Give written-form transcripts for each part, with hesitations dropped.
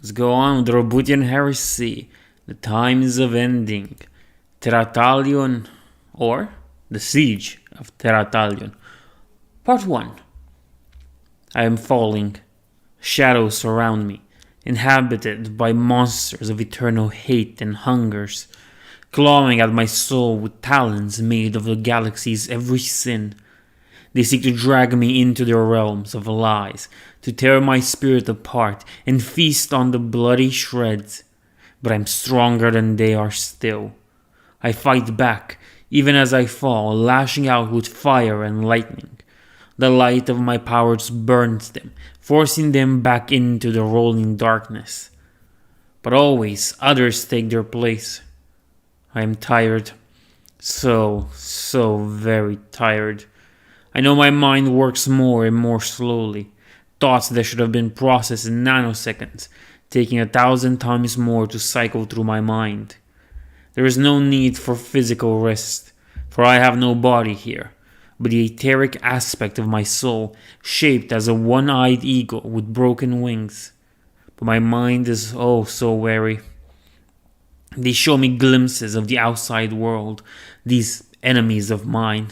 Let's go on with the Roboutian Heresy, the times of ending, Terathalion, or the Siege of Terathalion. Part 1. I am falling. Shadows surround me, inhabited by monsters of eternal hate and hungers, clawing at my soul with talons made of the galaxy's every sin. They seek to drag me into their realms of lies, to tear my spirit apart and feast on the bloody shreds. But I'm stronger than they are still. I fight back, even as I fall, lashing out with fire and lightning. The light of my powers burns them, forcing them back into the rolling darkness. But always others take their place. I am tired. So very tired. I know my mind works more and more slowly. Thoughts that should have been processed in nanoseconds, taking 1,000 times more to cycle through my mind. There is no need for physical rest, for I have no body here, but the etheric aspect of my soul, shaped as a one-eyed eagle with broken wings. But my mind is oh so weary. They show me glimpses of the outside world, these enemies of mine.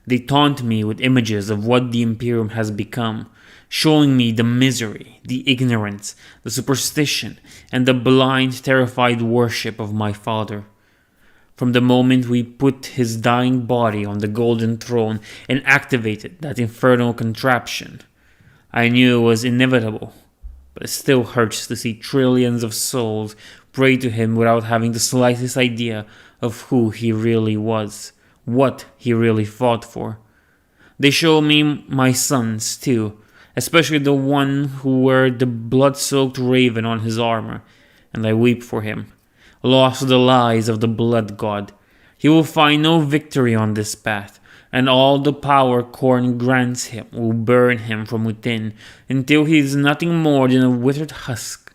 They taunt me with images of what the Imperium has become, showing me the misery, the ignorance, the superstition, and the blind, terrified worship of my father. From the moment we put his dying body on the golden throne and activated that infernal contraption, I knew it was inevitable, but it still hurts to see trillions of souls pray to him without having the slightest idea of who he really was, what he really fought for. They show me my sons too, especially the one who wore the blood-soaked raven on his armor, and I weep for him, lost to the lies of the blood god. He will find no victory on this path, and all the power Khorne grants him will burn him from within until he is nothing more than a withered husk.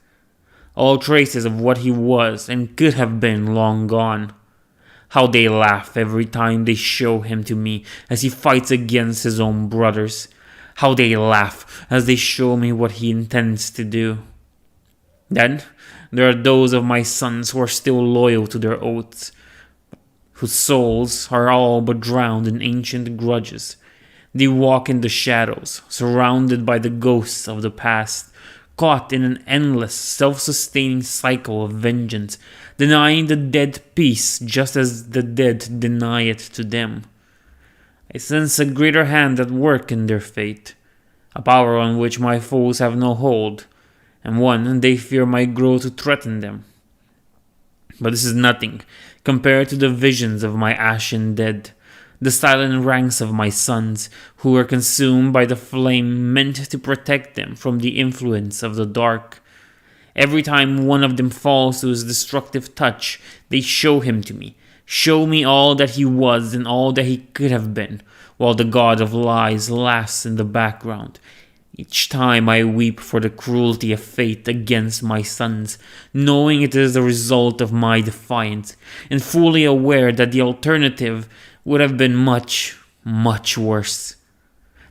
All traces of what he was and could have been long gone. How they laugh every time they show him to me as he fights against his own brothers. How they laugh as they show me what he intends to do. Then, there are those of my sons who are still loyal to their oaths, whose souls are all but drowned in ancient grudges. They walk in the shadows, surrounded by the ghosts of the past, caught in an endless, self-sustaining cycle of vengeance, denying the dead peace just as the dead deny it to them. I sense a greater hand at work in their fate, a power on which my foes have no hold, and one they fear might grow to threaten them. But this is nothing compared to the visions of my ashen dead, the silent ranks of my sons who were consumed by the flame meant to protect them from the influence of the dark. Every time one of them falls to his destructive touch, they show him to me, show me all that he was and all that he could have been, while the god of lies laughs in the background. Each time I weep for the cruelty of fate against my sons, knowing it is the result of my defiance, and fully aware that the alternative would have been much, much worse.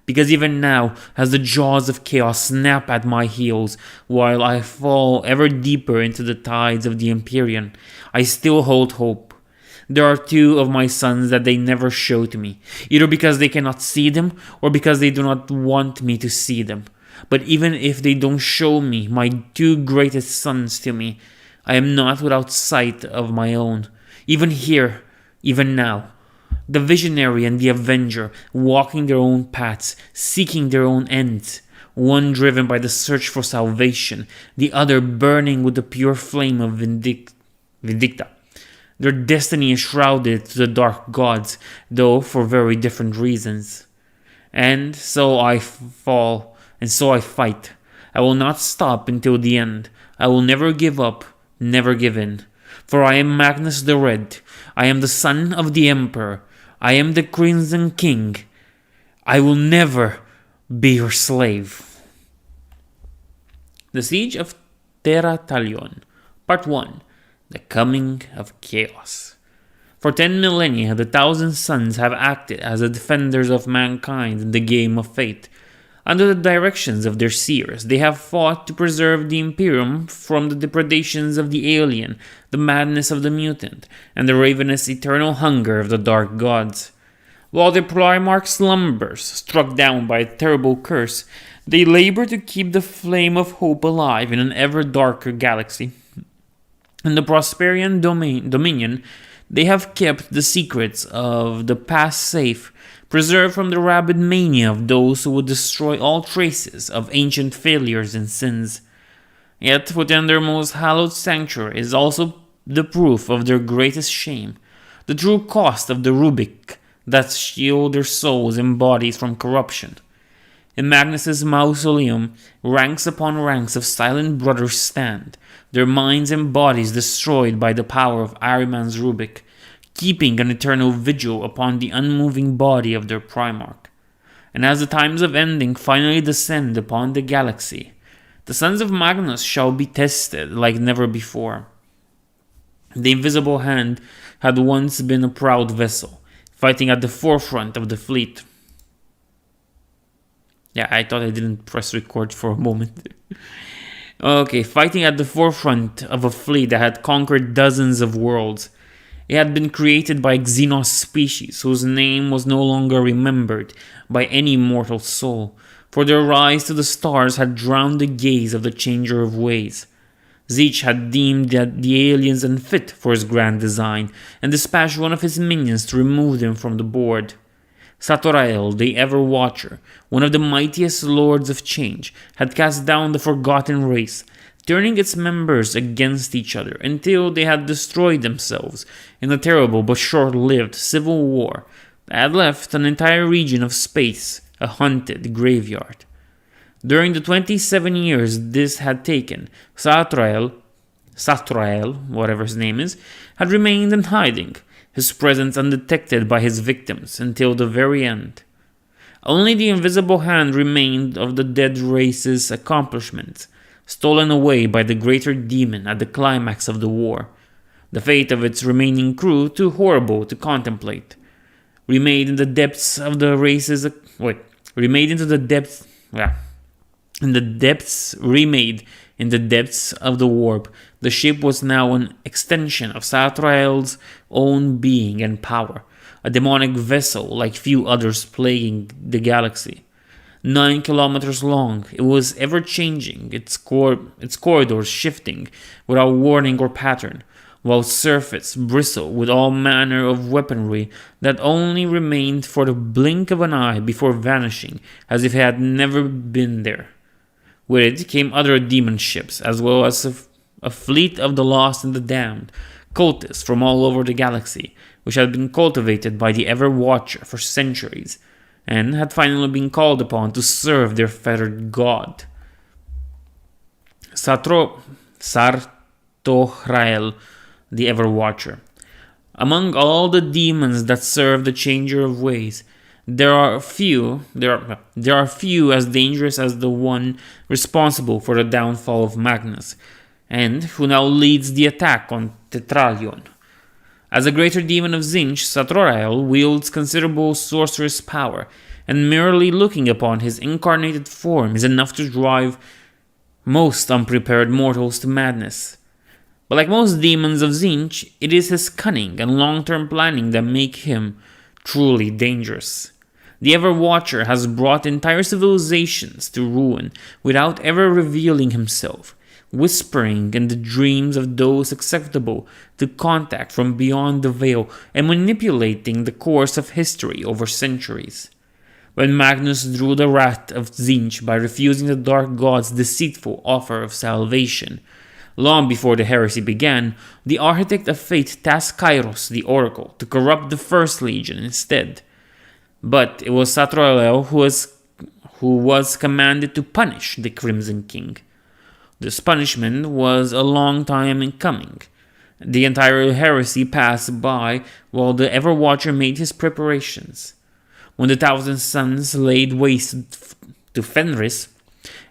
Because even now, as the jaws of chaos snap at my heels, while I fall ever deeper into the tides of the Empyrean, I still hold hope. There are two of my sons that they never show to me, either because they cannot see them or because they do not want me to see them. But even if they don't show me my two greatest sons to me, I am not without sight of my own. Even here, even now. The visionary and the avenger, walking their own paths, seeking their own ends. One driven by the search for salvation, the other burning with the pure flame of Vindicta. Their destiny is shrouded to the dark gods, though for very different reasons. And so I fall, and so I fight. I will not stop until the end. I will never give up, never give in. For I am Magnus the Red. I am the son of the Emperor. I am the Crimson King. I will never be your slave. The Siege of Terathalion, Part 1. The Coming of Chaos. For 10 millennia, the 1,000 Suns have acted as the defenders of mankind in the game of fate. Under the directions of their seers, they have fought to preserve the Imperium from the depredations of the alien, the madness of the mutant, and the ravenous eternal hunger of the dark gods. While the Primarch slumbers, struck down by a terrible curse, they labor to keep the flame of hope alive in an ever darker galaxy. In the Prosperian Dominion, they have kept the secrets of the past safe, preserved from the rabid mania of those who would destroy all traces of ancient failures and sins. Yet within their most hallowed sanctuary is also the proof of their greatest shame, the true cost of the Rubik that shield their souls and bodies from corruption. In Magnus's mausoleum, ranks upon ranks of silent brothers stand, their minds and bodies destroyed by the power of Ahriman's Rubik, keeping an eternal vigil upon the unmoving body of their Primarch. And as the times of ending finally descend upon the galaxy, the sons of Magnus shall be tested like never before. The Invisible Hand had once been a proud vessel, fighting at the forefront of the fleet. Yeah, I thought I didn't press record for a moment. Okay, fighting at the forefront of a fleet that had conquered dozens of worlds. It had been created by Xenos species whose name was no longer remembered by any mortal soul, for their rise to the stars had drowned the gaze of the Changer of Ways. Tzeentch had deemed that the aliens unfit for his grand design, and dispatched one of his minions to remove them from the board. Zahariel, the Ever-Watcher, one of the mightiest lords of change, had cast down the forgotten race, turning its members against each other until they had destroyed themselves in a terrible but short-lived civil war that had left an entire region of space a haunted graveyard. During the 27 years this had taken, Zahariel, whatever his name is, had remained in hiding, his presence undetected by his victims until the very end. Only the Invisible Hand remained of the dead race's accomplishments, stolen away by the greater demon at the climax of the war. The fate of its remaining crew too horrible to contemplate. Remade in the depths of the race's... remade in the depths of the warp, the ship was now an extension of Zahariel's own being and power, a demonic vessel like few others plaguing the galaxy. 9 kilometers long, it was ever-changing, its corridors shifting without warning or pattern, while surface bristled with all manner of weaponry that only remained for the blink of an eye before vanishing as if it had never been there. With it came other demon ships, as well as a fleet of the lost and the damned, cultists from all over the galaxy, which had been cultivated by the Ever-Watcher for centuries, and had finally been called upon to serve their fettered god. Zahariel, the Ever-Watcher. Among all the demons that serve the Changer of Ways, there are few as dangerous as the one responsible for the downfall of Magnus, and who now leads the attack on Terathalion. As a greater demon of Tzeentch, Zahariel wields considerable sorcerous power, and merely looking upon his incarnated form is enough to drive most unprepared mortals to madness. But like most demons of Tzeentch, it is his cunning and long-term planning that make him truly dangerous. The Ever-Watcher has brought entire civilizations to ruin without ever revealing himself, whispering in the dreams of those acceptable to contact from beyond the veil and manipulating the course of history over centuries. When Magnus drew the wrath of Tzeentch by refusing the Dark God's deceitful offer of salvation, long before the heresy began, the Architect of Fate tasked Kairos, the Oracle, to corrupt the First Legion instead. But it was Zahariel who was commanded to punish the Crimson King. This punishment was a long time in coming. The entire heresy passed by while the Ever-Watcher made his preparations. When the Thousand Suns laid waste to Fenris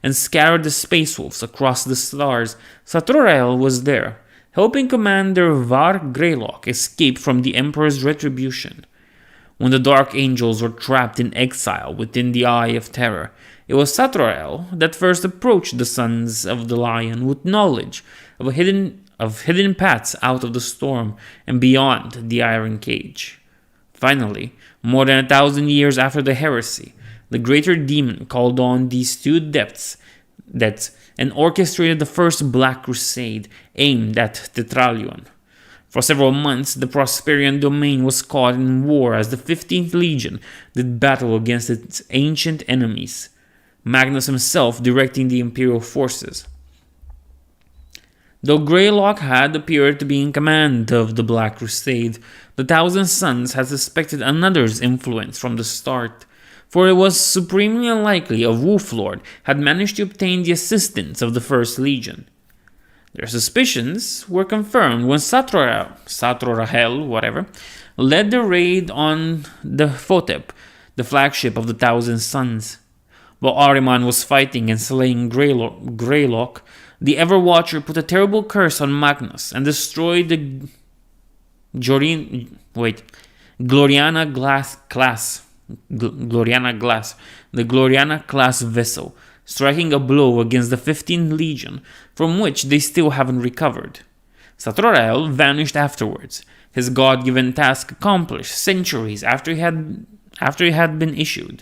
and scattered the Space Wolves across the stars, Zahariel was there, helping Commander Var Greylock escape from the Emperor's retribution. When the Dark Angels were trapped in exile within the Eye of Terror, It was Zahariel that first approached the Sons of the Lion with knowledge of hidden paths out of the storm and beyond the iron cage. Finally, more than 1,000 years after the heresy, the greater demon called on these two depths and orchestrated the first Black Crusade aimed at Terathalion. For several months, the Prosperian domain was caught in war as the 15th Legion did battle against its ancient enemies, Magnus himself directing the Imperial forces. Though Greylock had appeared to be in command of the Black Crusade, the Thousand Sons had suspected another's influence from the start, for it was supremely unlikely a Wolflord had managed to obtain the assistance of the First Legion. Their suspicions were confirmed when Zahariel, led the raid on the Photep, the flagship of the Thousand Sons. While Ahriman was fighting and slaying Greylock, the Everwatcher put a terrible curse on Magnus and destroyed the Gloriana class vessel, striking a blow against the 15th Legion, from which they still haven't recovered. Zahariel vanished afterwards, his god-given task accomplished centuries after he had been issued.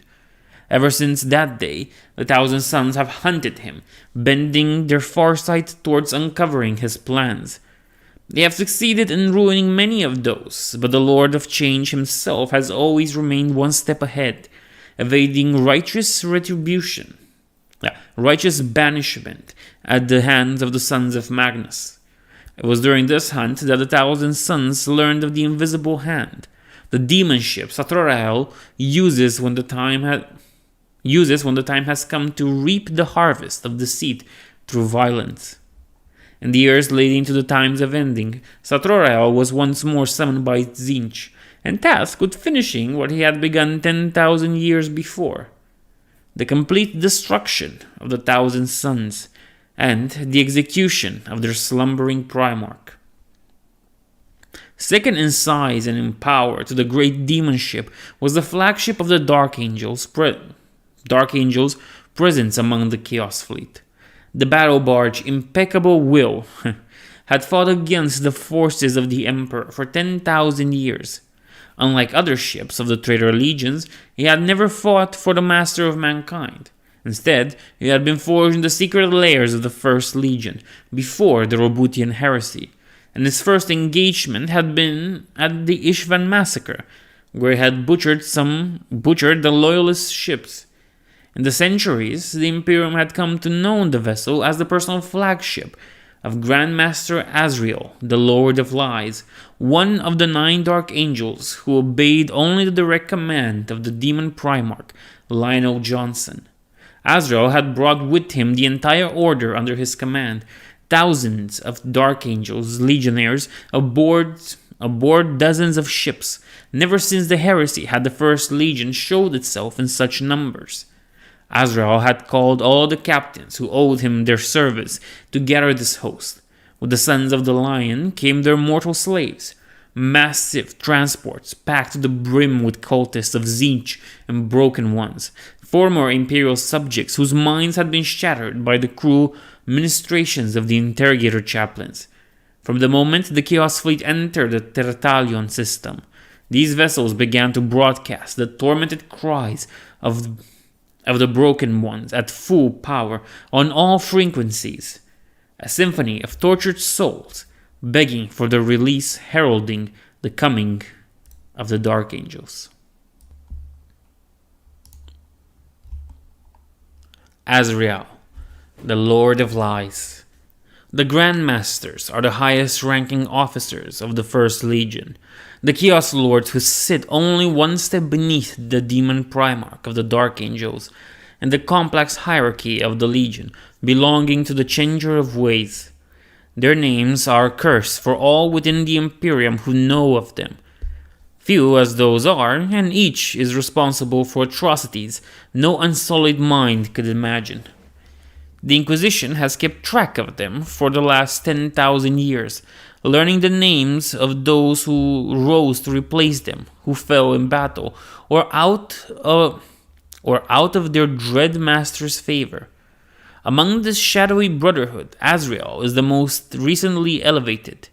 Ever since that day, the Thousand Sons have hunted him, bending their foresight towards uncovering his plans. They have succeeded in ruining many of those, but the Lord of Change himself has always remained one step ahead, evading righteous banishment at the hands of the Sons of Magnus. It was during this hunt that the Thousand Sons learned of the Invisible Hand, the demon ship Zahariel uses when the time has come to reap the harvest of deceit through violence. In the years leading to the times of ending, Zahariel was once more summoned by Tzeentch, and tasked with finishing what he had begun 10,000 years before: the complete destruction of the Thousand Sons, and the execution of their slumbering Primarch. Second in size and in power to the great demon ship was the flagship of the Dark Angels' presence among the Chaos Fleet. The battle barge Impeccable Will had fought against the forces of the Emperor for 10,000 years. Unlike other ships of the traitor legions, he had never fought for the master of mankind. Instead, he had been forged in the secret layers of the First Legion before the Roboutian Heresy, and his first engagement had been at the Ishvan massacre, where he had butchered the loyalist ships. In the centuries, the Imperium had come to know the vessel as the personal flagship of Grandmaster Azrael, the Lord of Lies, one of the 9 Dark Angels who obeyed only the direct command of the Demon Primarch, Lionel Johnson. Azrael had brought with him the entire order under his command, thousands of Dark Angels, legionnaires, aboard dozens of ships. Never since the heresy had the First Legion showed itself in such numbers. Azrael had called all the captains who owed him their service to gather this host. With the Sons of the Lion came their mortal slaves, massive transports packed to the brim with cultists of Tzeentch and Broken Ones, former Imperial subjects whose minds had been shattered by the cruel ministrations of the Interrogator Chaplains. From the moment the Chaos Fleet entered the Terathalion system, these vessels began to broadcast the tormented cries of the Broken Ones at full power on all frequencies, a symphony of tortured souls begging for their release, heralding the coming of the Dark Angels. Azrael, the Lord of Lies. The Grandmasters are the highest-ranking officers of the First Legion, the Chaos Lords who sit only one step beneath the Demon Primarch of the Dark Angels, and the complex hierarchy of the Legion, belonging to the Changer of Ways. Their names are a curse for all within the Imperium who know of them. Few as those are, and each is responsible for atrocities no unsullied mind could imagine. The Inquisition has kept track of them for the last 10,000 years, learning the names of those who rose to replace them, who fell in battle, or or out of their dread master's favor. Among this shadowy brotherhood, Azrael is the most recently elevated.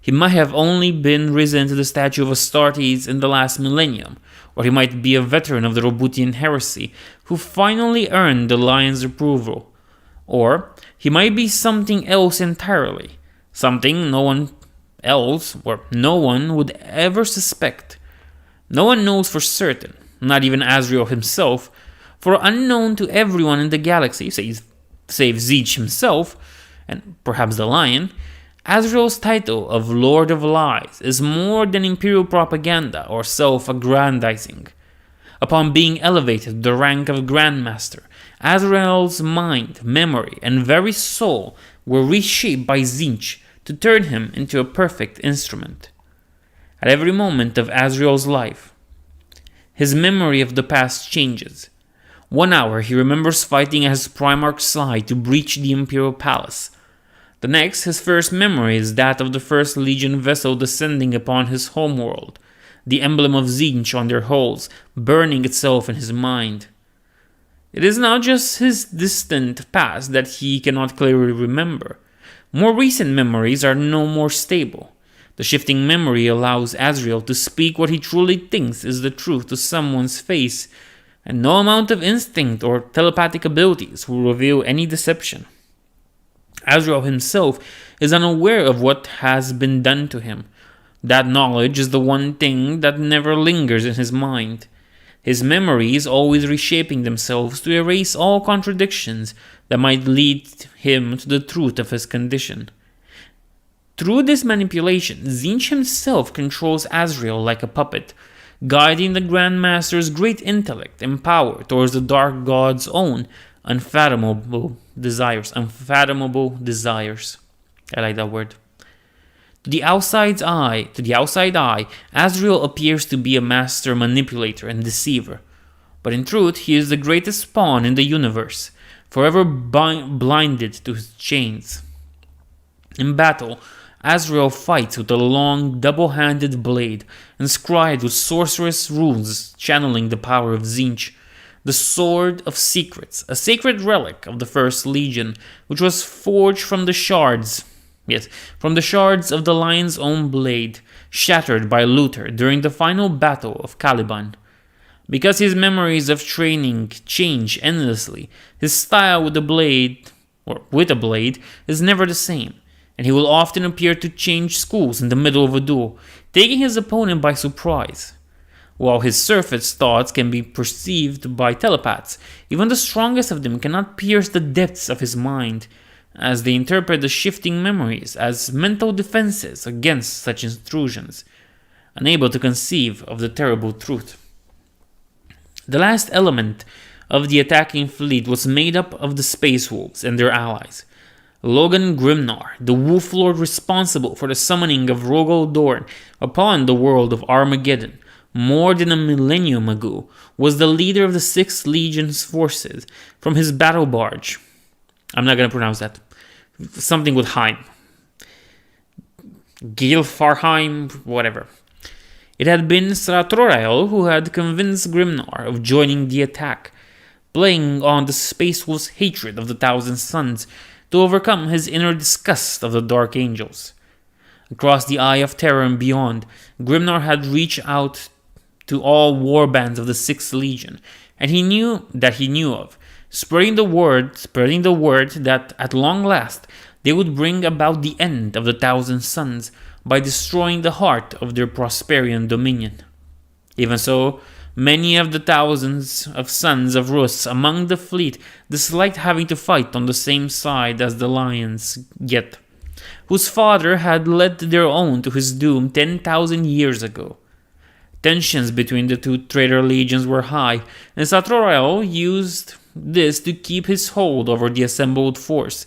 He might have only been risen to the stature of Astartes in the last millennium, or he might be a veteran of the Roboutian Heresy who finally earned the Lion's approval. Or he might be something else entirely, something no one else or no one would ever suspect. No one knows for certain, not even Azrael himself, for unknown to everyone in the galaxy, save Tzeentch himself, and perhaps the Lion, Azrael's title of Lord of Lies is more than imperial propaganda or self-aggrandizing. Upon being elevated to the rank of Grandmaster, Azrael's mind, memory, and very soul were reshaped by Tzeentch to turn him into a perfect instrument. At every moment of Azrael's life, his memory of the past changes. 1 hour he remembers fighting at his Primarch's side to breach the Imperial Palace. The next, his first memory is that of the First Legion vessel descending upon his homeworld, the emblem of Tzeentch on their hulls, burning itself in his mind. It is now just his distant past that he cannot clearly remember. More recent memories are no more stable. The shifting memory allows Azrael to speak what he truly thinks is the truth to someone's face, and no amount of instinct or telepathic abilities will reveal any deception. Azrael himself is unaware of what has been done to him. That knowledge is the one thing that never lingers in his mind. His memories always reshaping themselves to erase all contradictions that might lead him to the truth of his condition. Through this manipulation, Tzeentch himself controls Azrael like a puppet, guiding the Grandmaster's great intellect and power towards the Dark God's own unfathomable desires. I like that word. To the outside eye, Azrael appears to be a master manipulator and deceiver. But in truth, he is the greatest pawn in the universe, forever blinded to his chains. In battle, Azrael fights with a long, double-handed blade, inscribed with sorcerous runes channeling the power of Tzeentch. The Sword of Secrets, a sacred relic of the First Legion, which was forged from the shards of the Lion's own blade, shattered by Luther during the final battle of Caliban. Because his memories of training change endlessly, his style with a blade is never the same, and he will often appear to change schools in the middle of a duel, taking his opponent by surprise. While his surface thoughts can be perceived by telepaths, even the strongest of them cannot pierce the depths of his mind, as they interpret the shifting memories as mental defenses against such intrusions, unable to conceive of the terrible truth. The last element of the attacking fleet was made up of the Space Wolves and their allies. Logan Grimnar, the Wolf Lord responsible for the summoning of Rogol Dorn upon the world of Armageddon, more than a millennium ago, was the leader of the 6th Legion's forces from his battle barge. I'm not going to pronounce that. Something with Heim. Gilfarheim, whatever. It had been Zahariel who had convinced Grimnar of joining the attack, playing on the Space Wolf's hatred of the Thousand Suns to overcome his inner disgust of the Dark Angels. Across the Eye of Terror and beyond, Grimnar had reached out to all warbands of the 6th Legion, and he knew of, spreading the word that at long last they would bring about the end of the Thousand Suns by destroying the heart of their Prosperian dominion. Even so, many of the thousands of sons of Rus among the fleet disliked having to fight on the same side as the Lions Get, whose father had led their own to his doom 10,000 years ago. Tensions between the two traitor legions were high, and Zahariel used this to keep his hold over the assembled force.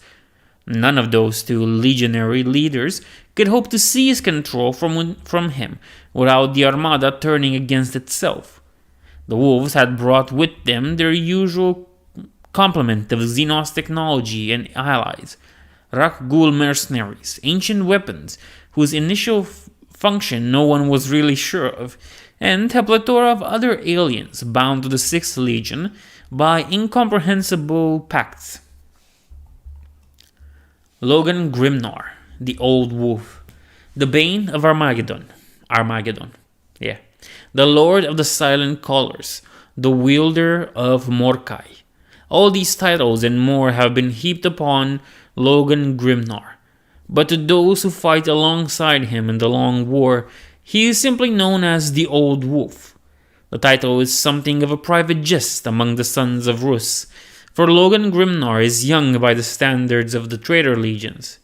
None of those two legionary leaders could hope to seize control from him without the Armada turning against itself. The Wolves had brought with them their usual complement of Xenos technology and allies, Rakghoul mercenaries, ancient weapons whose initial function no one was really sure of, and a plethora of other aliens bound to the 6th Legion by incomprehensible pacts. Logan Grimnar, the Old Wolf, the Bane of Armageddon. Yeah. The Lord of the Silent Colors, the Wielder of Morkai. All these titles and more have been heaped upon Logan Grimnar. But to those who fight alongside him in the Long War, he is simply known as the Old Wolf. The title is something of a private jest among the Sons of Rus, for Logan Grimnar is young by the standards of the Traitor Legions.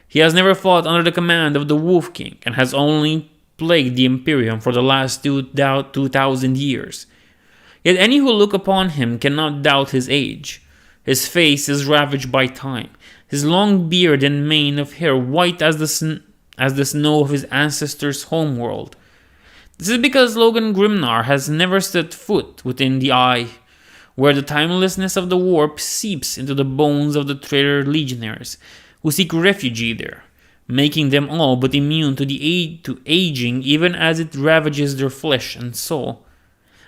He has never fought under the command of the Wolf King and has only plagued the Imperium for the last 2,000 years. Yet any who look upon him cannot doubt his age. His face is ravaged by time, his long beard and mane of hair white as the snow of his ancestors' homeworld. This is because Logan Grimnar has never set foot within the Eye, where the timelessness of the warp seeps into the bones of the traitor legionaries, who seek refuge there, making them all but immune to aging even as it ravages their flesh and soul.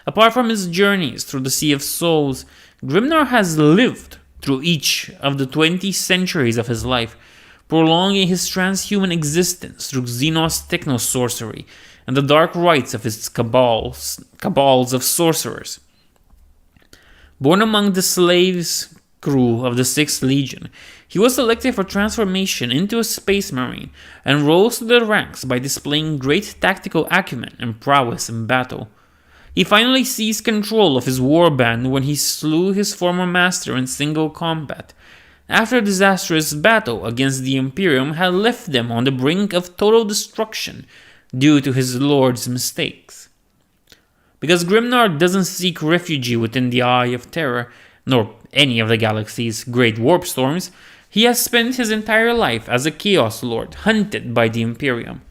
Apart from his journeys through the Sea of Souls, Grimnar has lived through each of the 20 centuries of his life, prolonging his transhuman existence through Xenos techno-sorcery and the dark rites of his cabals of sorcerers. Born among the slaves crew of the 6th Legion, he was selected for transformation into a space marine and rose to the ranks by displaying great tactical acumen and prowess in battle. He finally seized control of his warband when he slew his former master in single combat, after a disastrous battle against the Imperium had left them on the brink of total destruction due to his lord's mistakes. Because Grimnar doesn't seek refuge within the Eye of Terror, nor any of the galaxy's great warp storms, he has spent his entire life as a Chaos Lord hunted by the Imperium.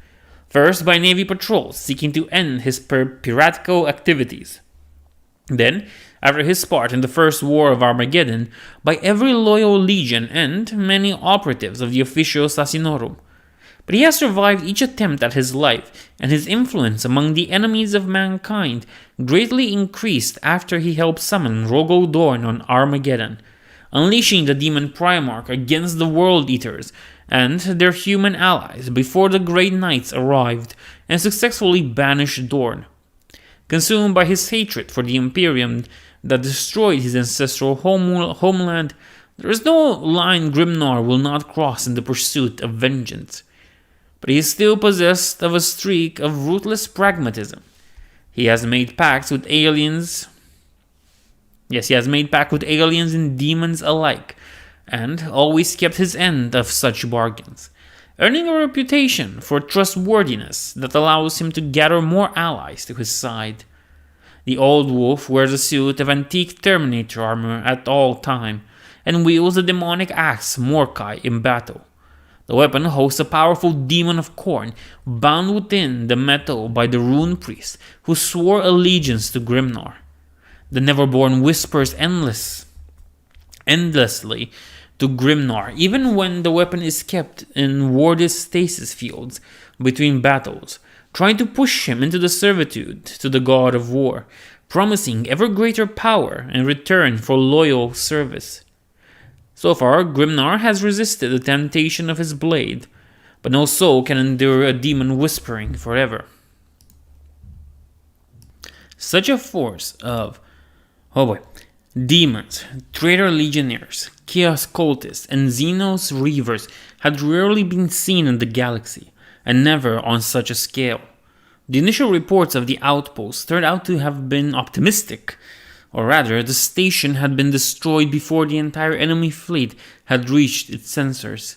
First by Navy patrols seeking to end his piratical activities. Then, after his part in the First War of Armageddon, by every loyal legion and many operatives of the Officio Assassinorum. But he has survived each attempt at his life, and his influence among the enemies of mankind greatly increased after he helped summon Rogo Dorn on Armageddon, unleashing the Demon Primarch against the World Eaters and their human allies before the Great Knights arrived and successfully banished Dorn. Consumed by his hatred for the Imperium that destroyed his ancestral homeland, there is no line Grimnar will not cross in the pursuit of vengeance. But he is still possessed of a streak of ruthless pragmatism. He has made pacts with aliens. Yes, he has made pacts with aliens and demons alike, and always kept his end of such bargains, earning a reputation for trustworthiness that allows him to gather more allies to his side. The Old Wolf wears a suit of antique Terminator armor at all time, and wields the demonic axe Morkai in battle. The weapon hosts a powerful demon of Khorne, bound within the metal by the Rune Priest, who swore allegiance to Grimnar. The Neverborn whispers endlessly to Grimnar, even when the weapon is kept in warded stasis fields between battles, trying to push him into the servitude to the god of war, promising ever greater power in return for loyal service. So far, Grimnar has resisted the temptation of his blade, but no soul can endure a demon whispering forever. Such a force of, demons, traitor legionnaires, chaos cultists, and Xenos reavers had rarely been seen in the galaxy, and never on such a scale. The initial reports of the outpost turned out to have been optimistic, or rather, the station had been destroyed before the entire enemy fleet had reached its sensors.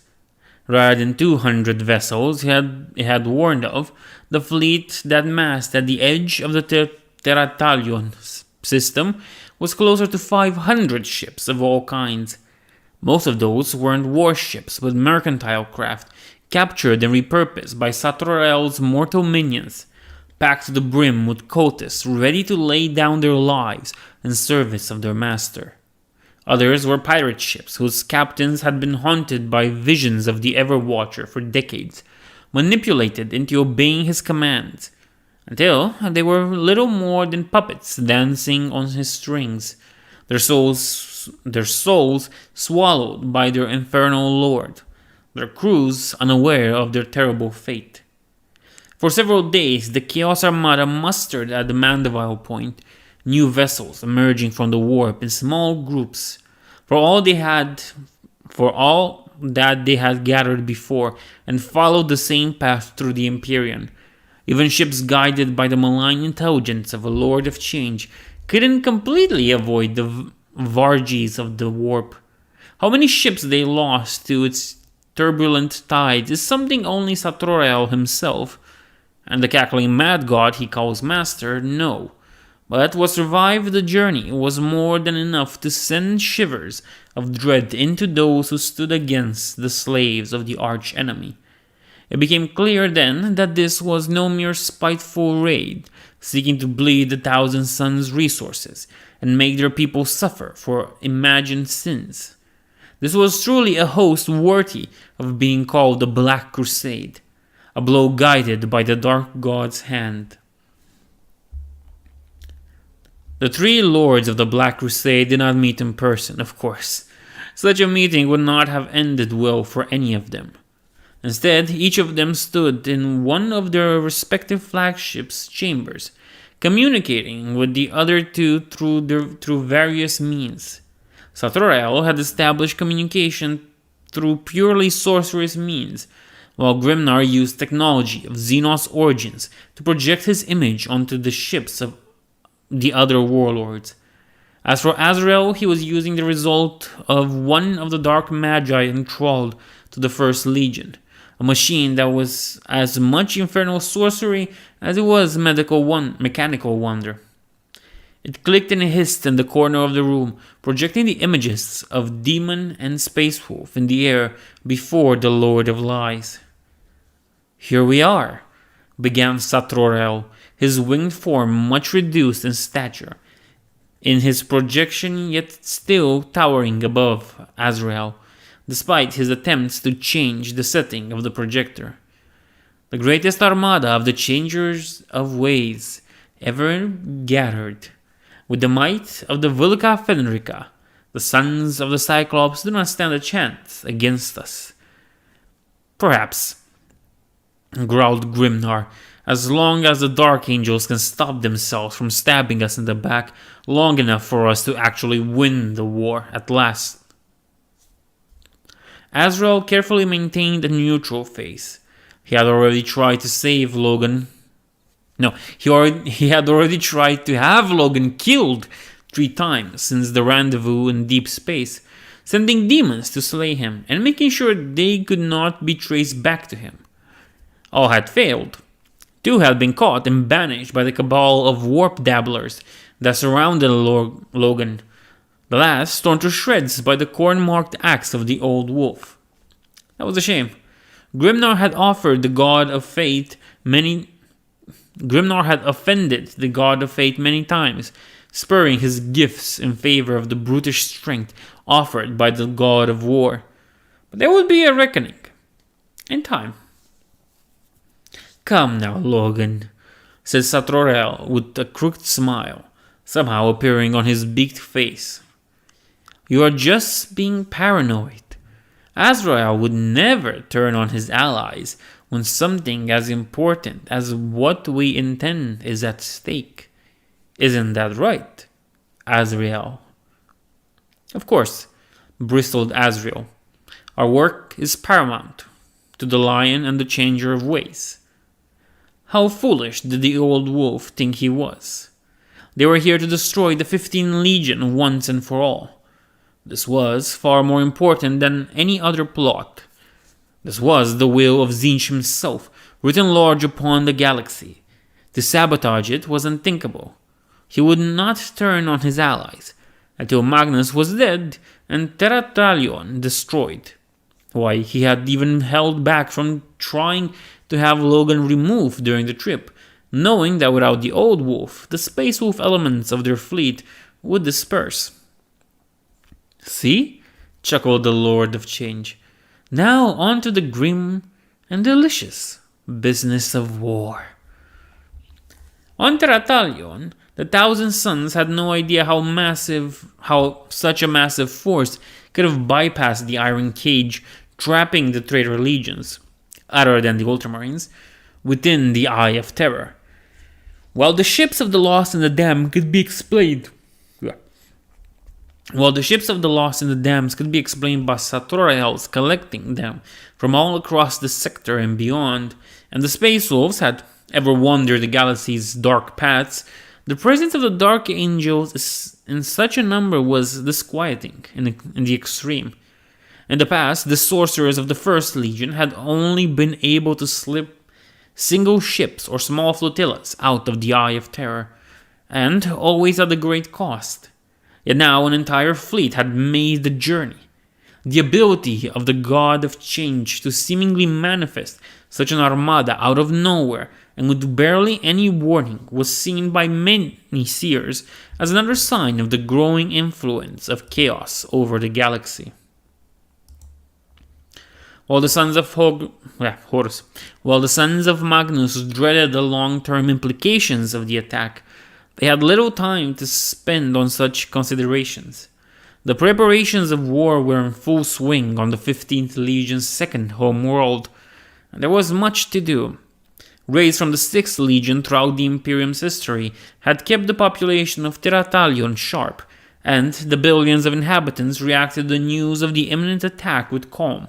Rather than 200 vessels it had warned of, the fleet that massed at the edge of the Terathalion system was closer to 500 ships of all kinds. Most of those weren't warships but mercantile craft, captured and repurposed by Zahariel's mortal minions, packed to the brim with cultists ready to lay down their lives in service of their master. Others were pirate ships whose captains had been haunted by visions of the Everwatcher for decades, manipulated into obeying his commands. until they were little more than puppets dancing on his strings, their souls swallowed by their infernal lord, their crews unaware of their terrible fate. For several days, the Chaos Armada mustered at the Mandeville Point, new vessels emerging from the warp in small groups, for all that they had gathered before and followed the same path through the Empyrean. Even ships guided by the malign intelligence of a Lord of Change couldn't completely avoid the vargies of the warp. How many ships they lost to its turbulent tides is something only Zahariel himself, and the cackling mad god he calls Master, know. But what survived the journey was more than enough to send shivers of dread into those who stood against the slaves of the arch-enemy. It became clear then that this was no mere spiteful raid, seeking to bleed the Thousand Sons' resources and make their people suffer for imagined sins. This was truly a host worthy of being called the Black Crusade, a blow guided by the Dark God's hand. The three lords of the Black Crusade did not meet in person, of course. Such a meeting would not have ended well for any of them. Instead, each of them stood in one of their respective flagships' chambers, communicating with the other two through various means. Zahariel had established communication through purely sorcerous means, while Grimnar used technology of Xenos origins to project his image onto the ships of the other warlords. As for Azrael, he was using the result of one of the Dark Magi enthralled to the First Legion, a machine that was as much infernal sorcery as it was mechanical wonder. It clicked and hissed in the corner of the room, projecting the images of Demon and Space Wolf in the air before the Lord of Lies. "Here we are," began Zahariel, his winged form much reduced in stature, in his projection yet still towering above Azrael, despite his attempts to change the setting of the projector. "The greatest armada of the Changers of Ways ever gathered. With the might of the Vulca Fenrica, the sons of the Cyclops do not stand a chance against us." "Perhaps," growled Grimnar, "as long as the Dark Angels can stop themselves from stabbing us in the back long enough for us to actually win the war at last." Azrael carefully maintained a neutral face. He had already tried to save Logan. He had already tried to have Logan killed 3 times since the rendezvous in deep space, sending demons to slay him and making sure they could not be traced back to him. All had failed. 2 had been caught and banished by the cabal of warp dabblers that surrounded Logan. The last torn to shreds by the corn-marked axe of the old wolf. That was a shame. Grimnar had offended the god of fate many times, spurring his gifts in favor of the brutish strength offered by the god of war. But there would be a reckoning. In time. "Come now, Logan," said Zahariel with a crooked smile, somehow appearing on his beaked face. "You are just being paranoid. Azrael would never turn on his allies when something as important as what we intend is at stake. Isn't that right, Azrael?" "Of course," bristled Azrael. "Our work is paramount to the Lion and the Changer of Ways." How foolish did the old wolf think he was? They were here to destroy the 15 Legion once and for all. This was far more important than any other plot. This was the will of Tzeentch himself, written large upon the galaxy. To sabotage it was unthinkable. He would not turn on his allies until Magnus was dead and Terathalion destroyed. Why, he had even held back from trying to have Logan removed during the trip, knowing that without the old wolf, the Space Wolf elements of their fleet would disperse. "See?" chuckled the Lord of Change. "Now on to the grim and delicious business of war." On Terathalion, the Thousand Suns had no idea how such a massive force could have bypassed the iron cage trapping the traitor legions, other than the Ultramarines, within the Eye of Terror. While the ships of the Lost and the Damned could be explained by Zahariels collecting them from all across the sector and beyond, and the Space Wolves had ever wandered the galaxy's dark paths, the presence of the Dark Angels in such a number was disquieting in the extreme. In the past, the sorcerers of the First Legion had only been able to slip single ships or small flotillas out of the Eye of Terror, and always at a great cost. Yet now an entire fleet had made the journey. The ability of the God of Change to seemingly manifest such an armada out of nowhere and with barely any warning was seen by many seers as another sign of the growing influence of chaos over the galaxy. While the sons of Magnus dreaded the long-term implications of the attack, they had little time to spend on such considerations. The preparations of war were in full swing on the 15th Legion's second home world, and there was much to do. Raids from the 6th Legion throughout the Imperium's history had kept the population of Terathalion sharp, and the billions of inhabitants reacted to the news of the imminent attack with calm.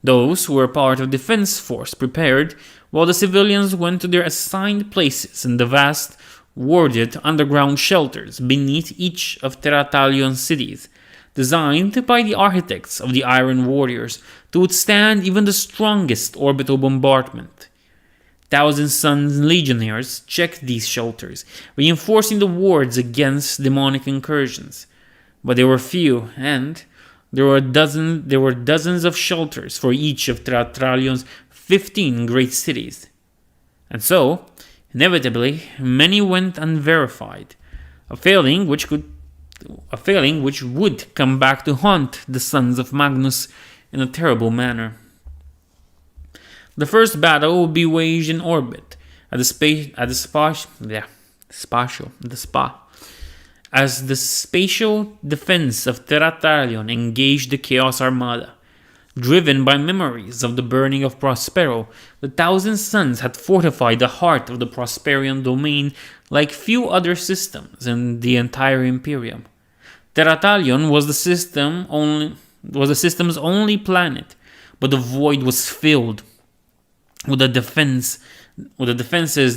Those who were part of the defense force prepared, while the civilians went to their assigned places in the vast, warded underground shelters beneath each of Terathalion's cities, designed by the architects of the Iron Warriors to withstand even the strongest orbital bombardment. Thousand Suns legionnaires checked these shelters, reinforcing the wards against demonic incursions. But they were few, and there were dozens of shelters for each of Terathalion's 15 great cities. And so, inevitably, many went unverified, a failing which would come back to haunt the Sons of Magnus in a terrible manner. The first battle would be waged in orbit as the spatial defense of Terathalion engaged the Chaos Armada. Driven by memories of the burning of Prospero, the Thousand Suns had fortified the heart of the Prosperian domain like few other systems in the entire Imperium. Terathalion was the system's only planet, but the void was filled with the defenses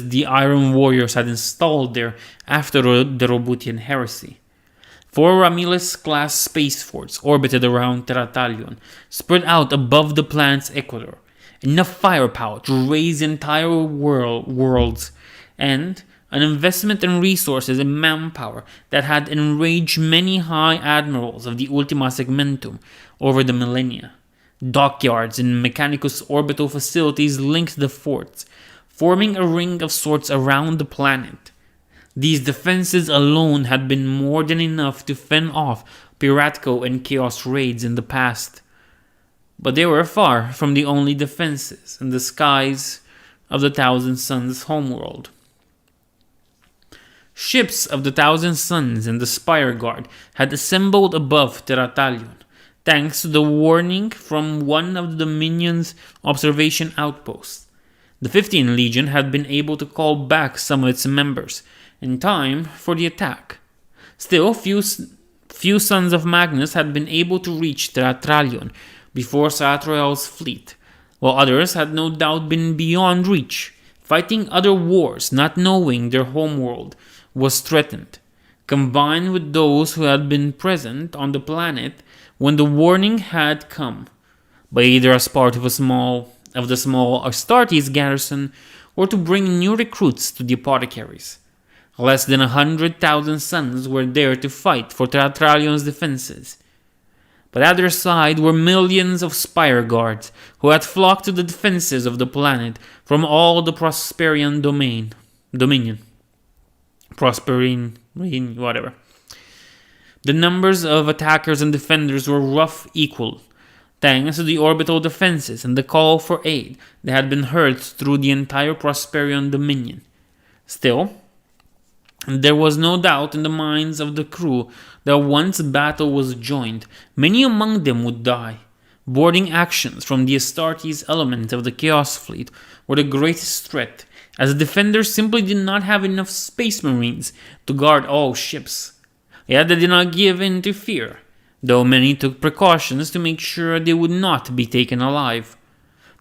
the Iron Warriors had installed there after the Roboutian Heresy. 4 Ramilus-class space forts orbited around Terathalion, spread out above the planet's equator, enough firepower to raise entire worlds, and an investment in resources and manpower that had enraged many high admirals of the Ultima Segmentum over the millennia. Dockyards and Mechanicus orbital facilities linked the forts, forming a ring of sorts around the planet. These defenses alone had been more than enough to fend off piratical and chaos raids in the past. But they were far from the only defenses in the skies of the Thousand Suns' homeworld. Ships of the Thousand Suns and the Spire Guard had assembled above Terathalion, thanks to the warning from one of the Dominion's observation outposts. The 15th Legion had been able to call back some of its members in time for the attack. Still, few Sons of Magnus had been able to reach Terathalion before Zahariel's fleet, while others had no doubt been beyond reach, fighting other wars not knowing their homeworld was threatened, combined with those who had been present on the planet when the warning had come, but either as part of the small Astartes garrison or to bring new recruits to the apothecaries. Less than 100,000 sons were there to fight for Terathalion's defenses. But at their side were millions of Spire Guards who had flocked to the defenses of the planet from all the Dominion. Whatever. The numbers of attackers and defenders were rough equal, thanks to the orbital defenses and the call for aid that had been heard through the entire Prosperian Dominion. Still, There was no doubt in the minds of the crew that once battle was joined, many among them would die. Boarding actions from the Astartes element of the Chaos Fleet were the greatest threat, as the defenders simply did not have enough space marines to guard all ships. Yet they did not give in to fear, though many took precautions to make sure they would not be taken alive.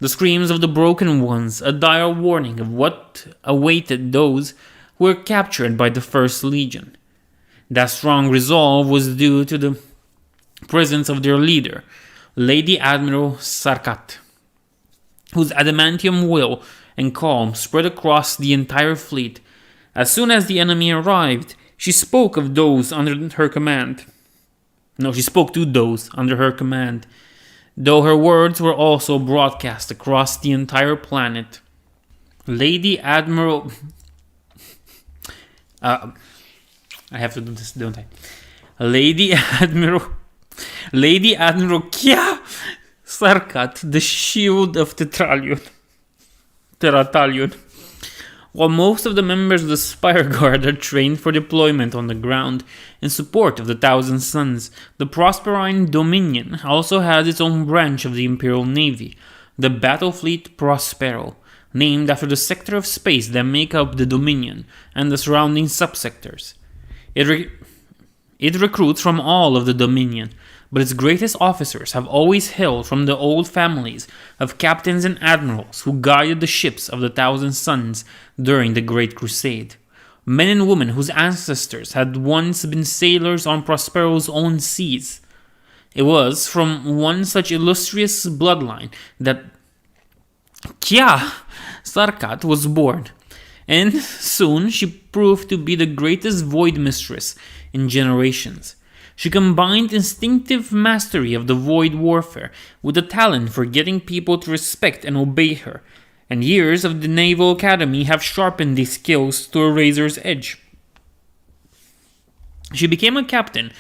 The screams of the broken ones, a dire warning of what awaited those who were captured by the First Legion. That strong resolve was due to the presence of their leader, Lady Admiral Sarkat, whose adamantium will and calm spread across the entire fleet. As soon as the enemy arrived, she spoke of those under her command. She spoke to those under her command, though her words were also broadcast across the entire planet. Lady Admiral... I have to do this, don't I? Lady Admiral Kya Sarkat, the shield of Terathalion. While most of the members of the Spire Guard are trained for deployment on the ground in support of the Thousand Suns, the Prosperine Dominion also has its own branch of the Imperial Navy, the Battle Fleet Prospero, named after the sector of space that make up the Dominion and the surrounding subsectors. It recruits from all of the Dominion, but its greatest officers have always hailed from the old families of captains and admirals who guided the ships of the Thousand Suns during the Great Crusade. Men and women whose ancestors had once been sailors on Prospero's own seas. It was from one such illustrious bloodline that Kya Sarkat was born, and soon she proved to be the greatest void mistress in generations. She combined instinctive mastery of the void warfare with a talent for getting people to respect and obey her, and years of the Naval Academy have sharpened these skills to a razor's edge. She became a captain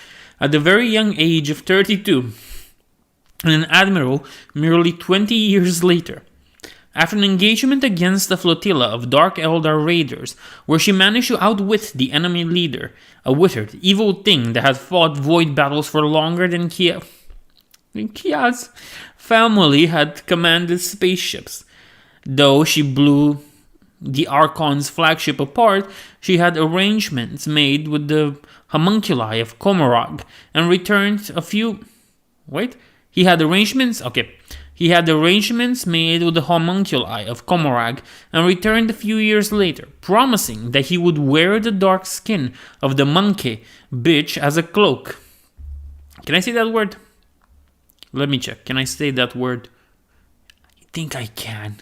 at the very young age of 32, and an admiral merely 20 years later. After an engagement against a flotilla of Dark Eldar raiders, where she managed to outwit the enemy leader, a withered, evil thing that had fought void battles for longer than Kya's family had commanded spaceships. Though she blew the Archon's flagship apart, she had arrangements made with the homunculi of Komorag and returned a few... He had arrangements made with the homunculi of Komorag and returned a few years later, promising that he would wear the dark skin of the monkey bitch as a cloak. Can I say that word? Let me check. Can I say that word? I think I can.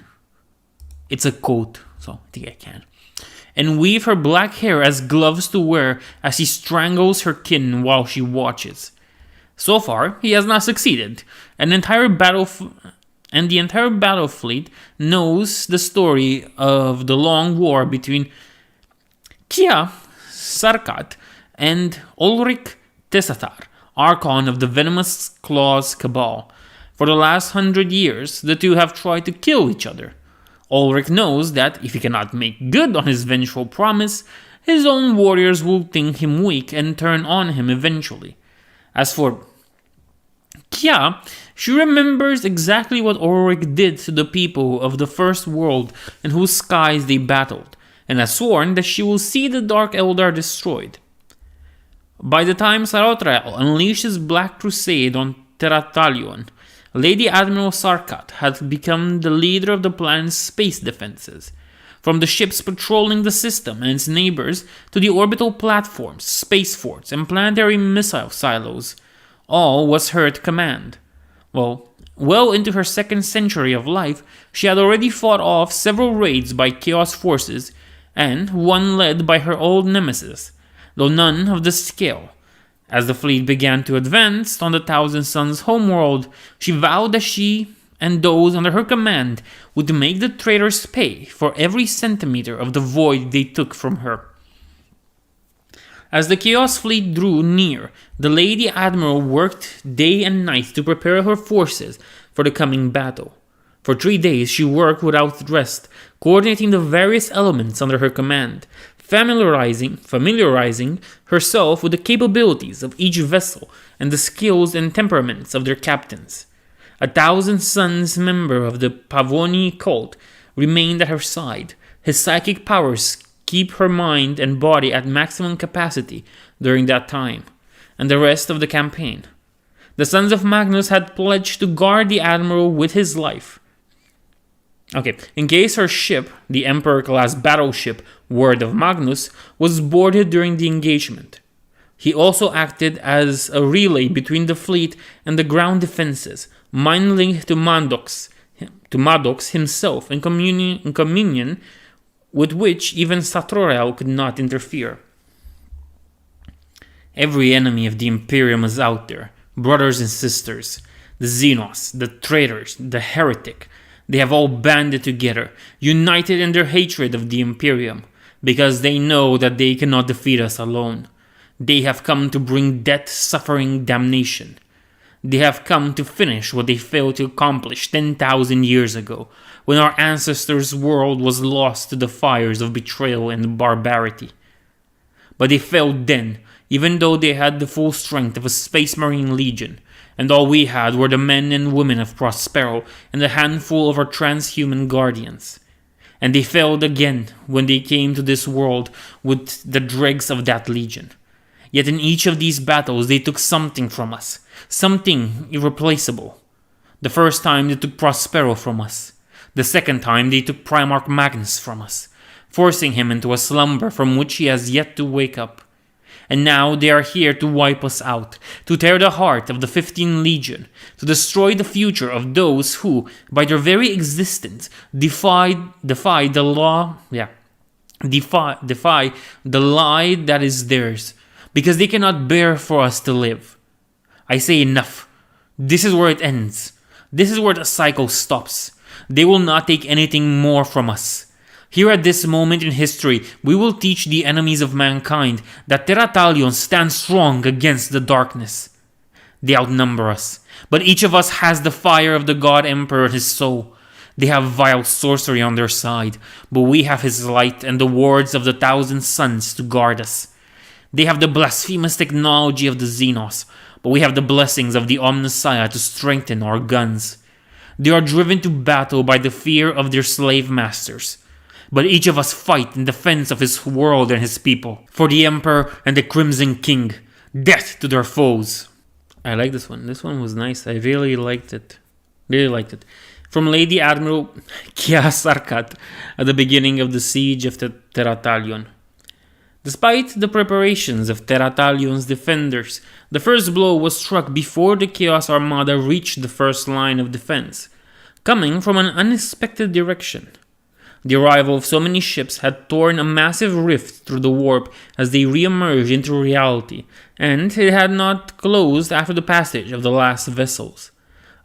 It's a coat, so I think I can. And weave her black hair as gloves to wear as he strangles her kin while she watches. So far, he has not succeeded. The entire battle fleet knows the story of the long war between Kya Sarkat and Ulrich Tessatar, Archon of the Venomous Claws Cabal. For the last 100 years, the two have tried to kill each other. Ulrich knows that if he cannot make good on his vengeful promise, his own warriors will think him weak and turn on him eventually. As for Kya, she remembers exactly what Ulrich did to the people of the First World in whose skies they battled, and has sworn that she will see the Dark Eldar destroyed. By the time Zahariel unleashes Black Crusade on Terathalion, Lady Admiral Sarkat had become the leader of the planet's space defenses. From the ships patrolling the system and its neighbors to the orbital platforms, space forts, and planetary missile silos, all was her at command. Well into her second century of life, she had already fought off several raids by Chaos forces, and one led by her old nemesis, though none of the scale. As the fleet began to advance on the Thousand Suns' homeworld, she vowed that she and those under her command would make the traitors pay for every centimeter of the void they took from her. As the Chaos fleet drew near, the Lady Admiral worked day and night to prepare her forces for the coming battle. For 3 days she worked without rest, coordinating the various elements under her command, familiarizing herself with the capabilities of each vessel and the skills and temperaments of their captains. 1,000 Suns member of the Pavoni cult remained at her side. His psychic powers keep her mind and body at maximum capacity during that time, and the rest of the campaign. The Sons of Magnus had pledged to guard the Admiral with his life. In case her ship, the Emperor-class battleship Word of Magnus, was boarded during the engagement. He also acted as a relay between the fleet and the ground defenses, mind-linked to Maddox himself in communion with which even Zahariel could not interfere. Every enemy of the Imperium is out there, brothers and sisters, the Xenos, the traitors, the heretic. They have all banded together, united in their hatred of the Imperium, because they know that they cannot defeat us alone. They have come to bring death, suffering, damnation. They have come to finish what they failed to accomplish 10,000 years ago, when our ancestors' world was lost to the fires of betrayal and barbarity. But they failed then, even though they had the full strength of a Space Marine Legion, and all we had were the men and women of Prospero and a handful of our transhuman guardians. And they failed again when they came to this world with the dregs of that legion. Yet in each of these battles they took something from us, something irreplaceable. The first time they took Prospero from us. The second time they took Primarch Magnus from us, forcing him into a slumber from which he has yet to wake up. And now they are here to wipe us out, to tear the heart of the 15th Legion, to destroy the future of those who, by their very existence, defy the lie that is theirs, because they cannot bear for us to live. I say enough. This is where it ends. This is where the cycle stops. They will not take anything more from us. Here at this moment in history, we will teach the enemies of mankind that Terathalion stands strong against the darkness. They outnumber us, but each of us has the fire of the God Emperor in his soul. They have vile sorcery on their side, but we have his light and the wards of the 1,000 suns to guard us. They have the blasphemous technology of the Xenos, but we have the blessings of the Omnissiah to strengthen our guns. They are driven to battle by the fear of their slave masters. But each of us fight in defense of his world and his people. For the Emperor and the Crimson King. Death to their foes. I like this one. This one was nice. I really liked it. From Lady Admiral Kias Arkat at the beginning of the siege of Terathalion. Despite the preparations of Terathalion's defenders, the first blow was struck before the Chaos Armada reached the first line of defense, coming from an unexpected direction. The arrival of so many ships had torn a massive rift through the warp as they re-emerged into reality, and it had not closed after the passage of the last vessels.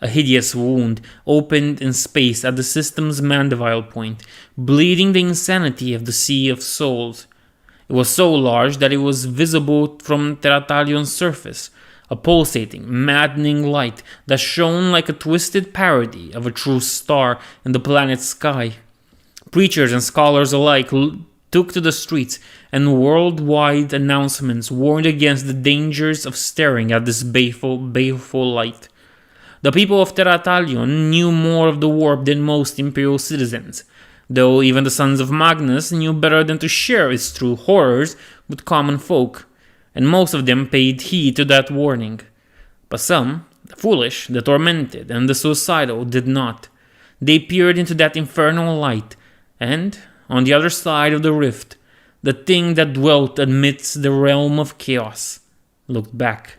A hideous wound opened in space at the system's Mandeville point, bleeding the insanity of the Sea of Souls. It was so large that it was visible from Terathalion's surface, a pulsating, maddening light that shone like a twisted parody of a true star in the planet's sky. Preachers and scholars alike took to the streets, and worldwide announcements warned against the dangers of staring at this baleful light. The people of Terathalion knew more of the warp than most Imperial citizens, though even the Sons of Magnus knew better than to share its true horrors with common folk, and most of them paid heed to that warning. But some, the foolish, the tormented, and the suicidal, did not. They peered into that infernal light, and, on the other side of the rift, the thing that dwelt amidst the realm of chaos looked back.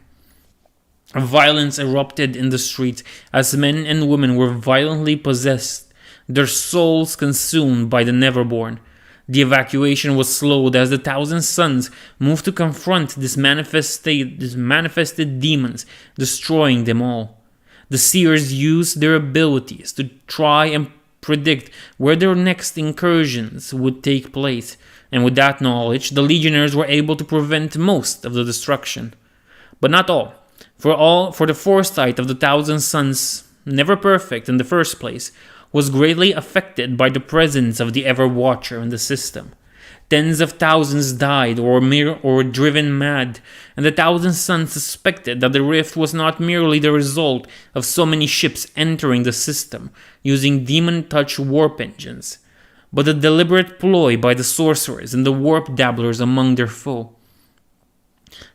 Violence erupted in the streets as men and women were violently possessed, their souls consumed by the Neverborn. The evacuation was slowed as the 1,000 Suns moved to confront these manifested demons, destroying them all. The Seers used their abilities to try and predict where their next incursions would take place, and with that knowledge, the Legionnaires were able to prevent most of the destruction. But not all. For the foresight of the 1,000 Suns, never perfect in the first place, was greatly affected by the presence of the Ever-Watcher in the system. Tens of thousands died or were driven mad, and the Thousand Sons suspected that the rift was not merely the result of so many ships entering the system using demon-touch warp engines, but a deliberate ploy by the sorcerers and the warp dabblers among their foe.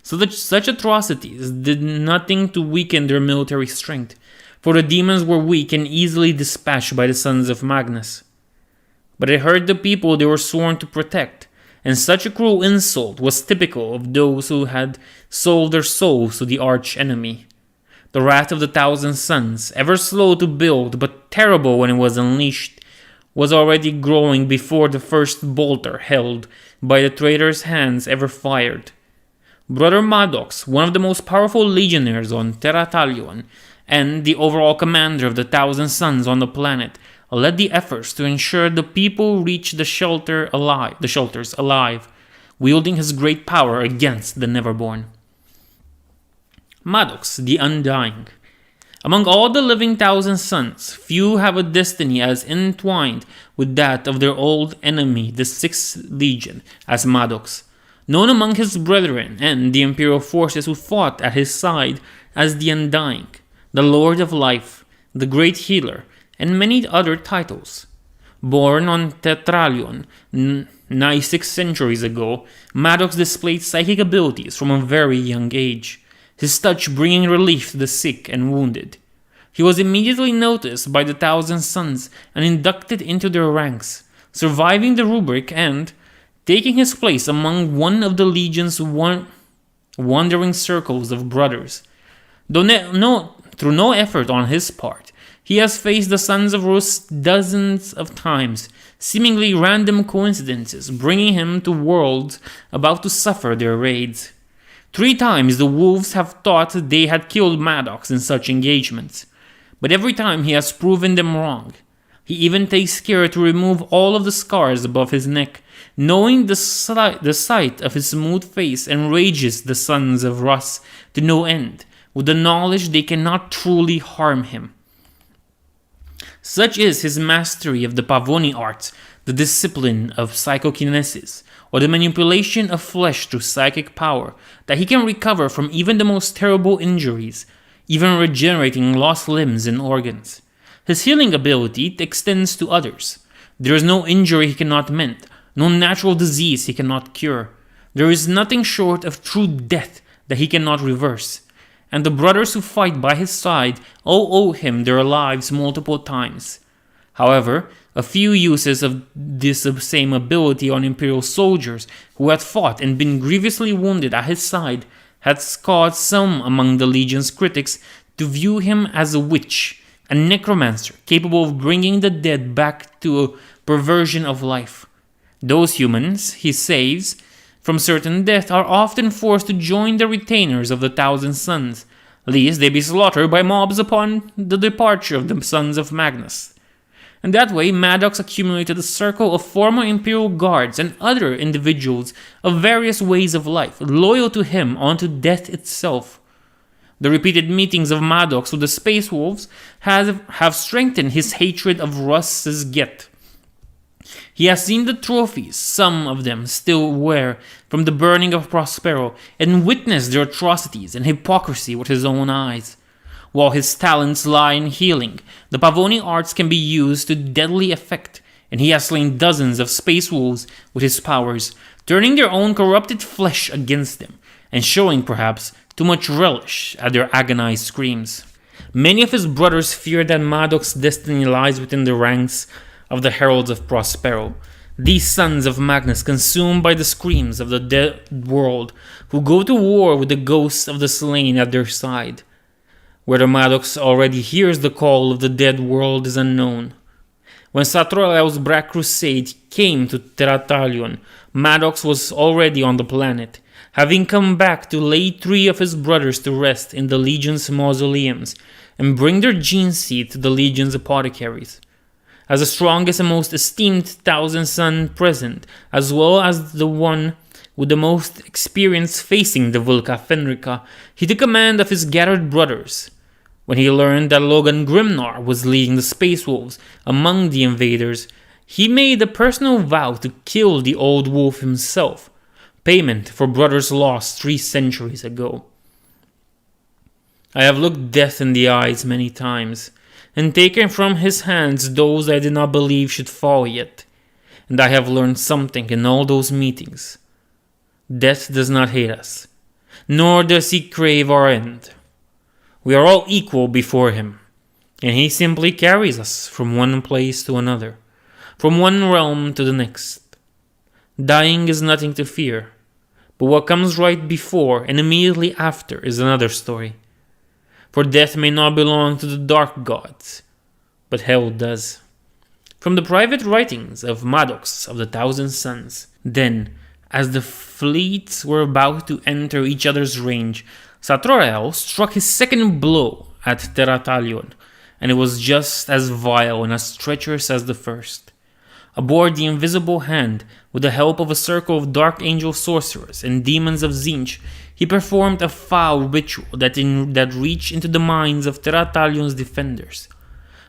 So that such atrocities did nothing to weaken their military strength, for the demons were weak and easily dispatched by the Sons of Magnus. But it hurt the people they were sworn to protect, and such a cruel insult was typical of those who had sold their souls to the arch-enemy. The wrath of the Thousand Sons, ever slow to build but terrible when it was unleashed, was already growing before the first bolter held by the traitor's hands ever fired. Brother Maddox, one of the most powerful legionnaires on Terathalion, and the overall commander of the Thousand Sons on the planet, led the efforts to ensure the people reached the shelters alive, wielding his great power against the Neverborn. Maddox, the Undying. Among all the living Thousand Sons, few have a destiny as entwined with that of their old enemy, the Sixth Legion, as Maddox, known among his brethren and the Imperial forces who fought at his side as the Undying, the Lord of Life, the Great Healer, and many other titles. Born on Terathalion nigh 6 centuries ago, Maddox displayed psychic abilities from a very young age, his touch bringing relief to the sick and wounded. He was immediately noticed by the Thousand Sons and inducted into their ranks, surviving the rubric and taking his place among one of the Legion's wandering circles of brothers. Through no effort on his part, he has faced the Sons of Rus dozens of times, seemingly random coincidences bringing him to worlds about to suffer their raids. 3 times the wolves have thought they had killed Maddox in such engagements, but every time he has proven them wrong. He even takes care to remove all of the scars above his neck, knowing the sight of his smooth face enrages the Sons of Rus to no end, with the knowledge they cannot truly harm him. Such is his mastery of the Pavoni arts, the discipline of psychokinesis, or the manipulation of flesh through psychic power, that he can recover from even the most terrible injuries, even regenerating lost limbs and organs. His healing ability extends to others. There is no injury he cannot mend, no natural disease he cannot cure. There is nothing short of true death that he cannot reverse. And the brothers who fight by his side all owe him their lives multiple times. However, a few uses of this same ability on Imperial soldiers who had fought and been grievously wounded at his side had caused some among the Legion's critics to view him as a witch, a necromancer capable of bringing the dead back to a perversion of life. Those humans he saves from certain death are often forced to join the retainers of the Thousand Sons, lest they be slaughtered by mobs upon the departure of the Sons of Magnus. And that way, Maddox accumulated a circle of former Imperial guards and other individuals of various ways of life, loyal to him unto death itself. The repeated meetings of Maddox with the Space Wolves have strengthened his hatred of Rus's Geth. He has seen the trophies some of them still wear from the burning of Prospero, and witnessed their atrocities and hypocrisy with his own eyes. While his talents lie in healing, the Pavoni arts can be used to deadly effect, and he has slain dozens of space wolves with his powers, turning their own corrupted flesh against them, and showing perhaps too much relish at their agonized screams. Many of his brothers fear that Maddox's destiny lies within the ranks of the Heralds of Prospero, these Sons of Magnus consumed by the screams of the dead world, who go to war with the ghosts of the slain at their side. Whether Maddox already hears the call of the dead world is unknown. When Zahariel's Black Crusade came to Terathalion, Maddox was already on the planet, having come back to lay 3 of his brothers to rest in the Legion's mausoleums and bring their gene seed to the Legion's apothecaries. As the strongest and most esteemed Thousand Son present, as well as the one with the most experience facing the Vulca Fenrica, he took command of his gathered brothers. When he learned that Logan Grimnar was leading the Space Wolves among the invaders, He made a personal vow to kill the old wolf himself, payment for brothers lost 3 centuries ago. I have looked death in the eyes many times, and taken from his hands those I did not believe should fall yet, and I have learned something in all those meetings. Death does not hate us, nor does he crave our end. We are all equal before him, and he simply carries us from one place to another, from one realm to the next. Dying is nothing to fear, but what comes right before and immediately after is another story. For death may not belong to the dark gods, but hell does. From the private writings of Maddox of the Thousand Suns, then, as the fleets were about to enter each other's range, Zahariel struck his second blow at Terathalion, and it was just as vile and as treacherous as the first. Aboard the Invisible Hand, with the help of a circle of dark angel sorcerers and demons of Tzeentch, he performed a foul ritual that reached into the minds of Terathalion's defenders.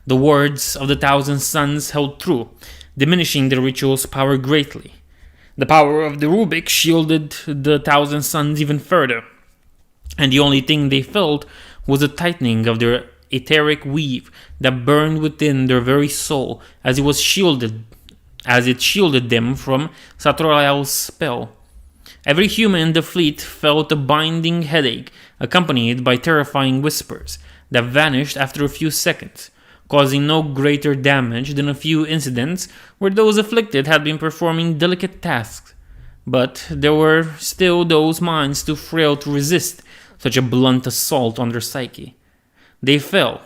The words of the Thousand Suns held true, diminishing the ritual's power greatly. The power of the Rubik shielded the Thousand Suns even further, and the only thing they felt was a tightening of their etheric weave that burned within their very soul as it shielded them from Zahariel's spell. Every human in the fleet felt a binding headache, accompanied by terrifying whispers that vanished after a few seconds, causing no greater damage than a few incidents where those afflicted had been performing delicate tasks. But there were still those minds too frail to resist such a blunt assault on their psyche. They fell,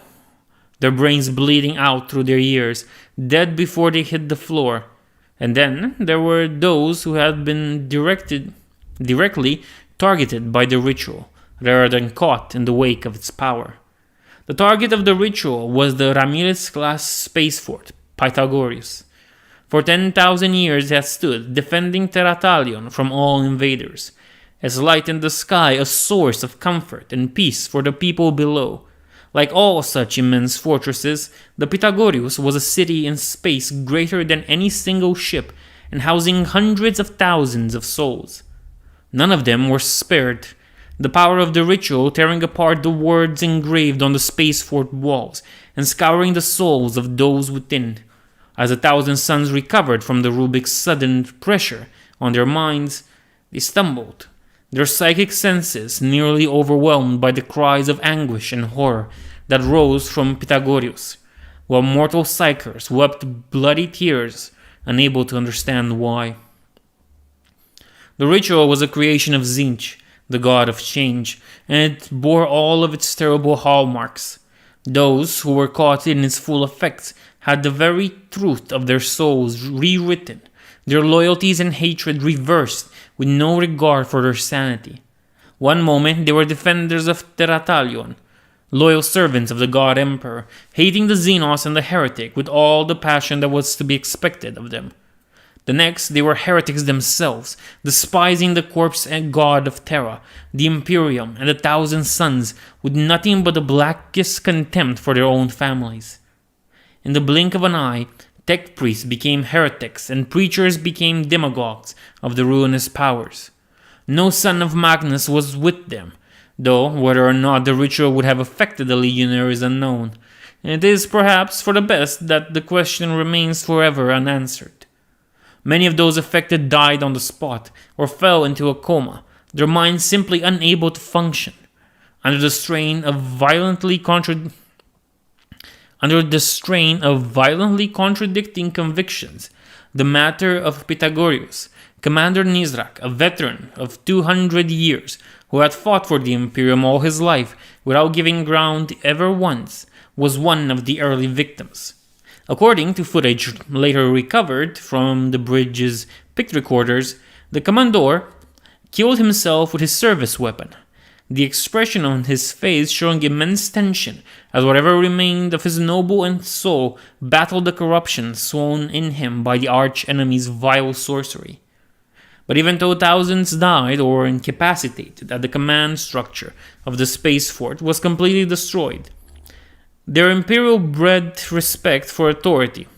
their brains bleeding out through their ears, dead before they hit the floor. And then there were those who had been directly targeted by the ritual, rather than caught in the wake of its power. The target of the ritual was the Ramirez-class space fort, Pythagoras. For 10,000 years it had stood, defending Terathalion from all invaders, its light in the sky a source of comfort and peace for the people below. Like all such immense fortresses, the Pythagoras was a city in space greater than any single ship and housing hundreds of thousands of souls. None of them were spared, the power of the ritual tearing apart the words engraved on the space fort walls and scouring the souls of those within. As the Thousand Suns recovered from the Rubik's sudden pressure on their minds, they stumbled, their psychic senses nearly overwhelmed by the cries of anguish and horror that rose from Pythagoras, while mortal psychers wept bloody tears, unable to understand why. The ritual was a creation of Tzeentch, the god of change, and it bore all of its terrible hallmarks. Those who were caught in its full effects had the very truth of their souls rewritten, their loyalties and hatred reversed with no regard for their sanity. One moment they were defenders of Terathalion, loyal servants of the god emperor, hating the Xenos and the heretic with all the passion that was to be expected of them. The next, they were heretics themselves, despising the corpse and god of Terra, the Imperium, and the Thousand Suns, with nothing but the blackest contempt for their own families. In the blink of an eye, tech priests became heretics, and preachers became demagogues of the ruinous powers. No son of Magnus was with them, though whether or not the ritual would have affected the legionnaire is unknown, and it is perhaps for the best that the question remains forever unanswered. Many of those affected died on the spot, or fell into a coma, their minds simply unable to function. Under the strain of violently contradicting convictions, the matter of Pythagoras, Commander Nizrak, a veteran of 200 years, who had fought for the Imperium all his life without giving ground ever once, was one of the early victims. According to footage later recovered from the bridge's pict recorders, the Commandor killed himself with his service weapon, the expression on his face showing immense tension as whatever remained of his noble soul battled the corruption sown in him by the arch-enemy's vile sorcery. But even though thousands died or incapacitated at the command structure of the space fort was completely destroyed, their imperial bred respect for authority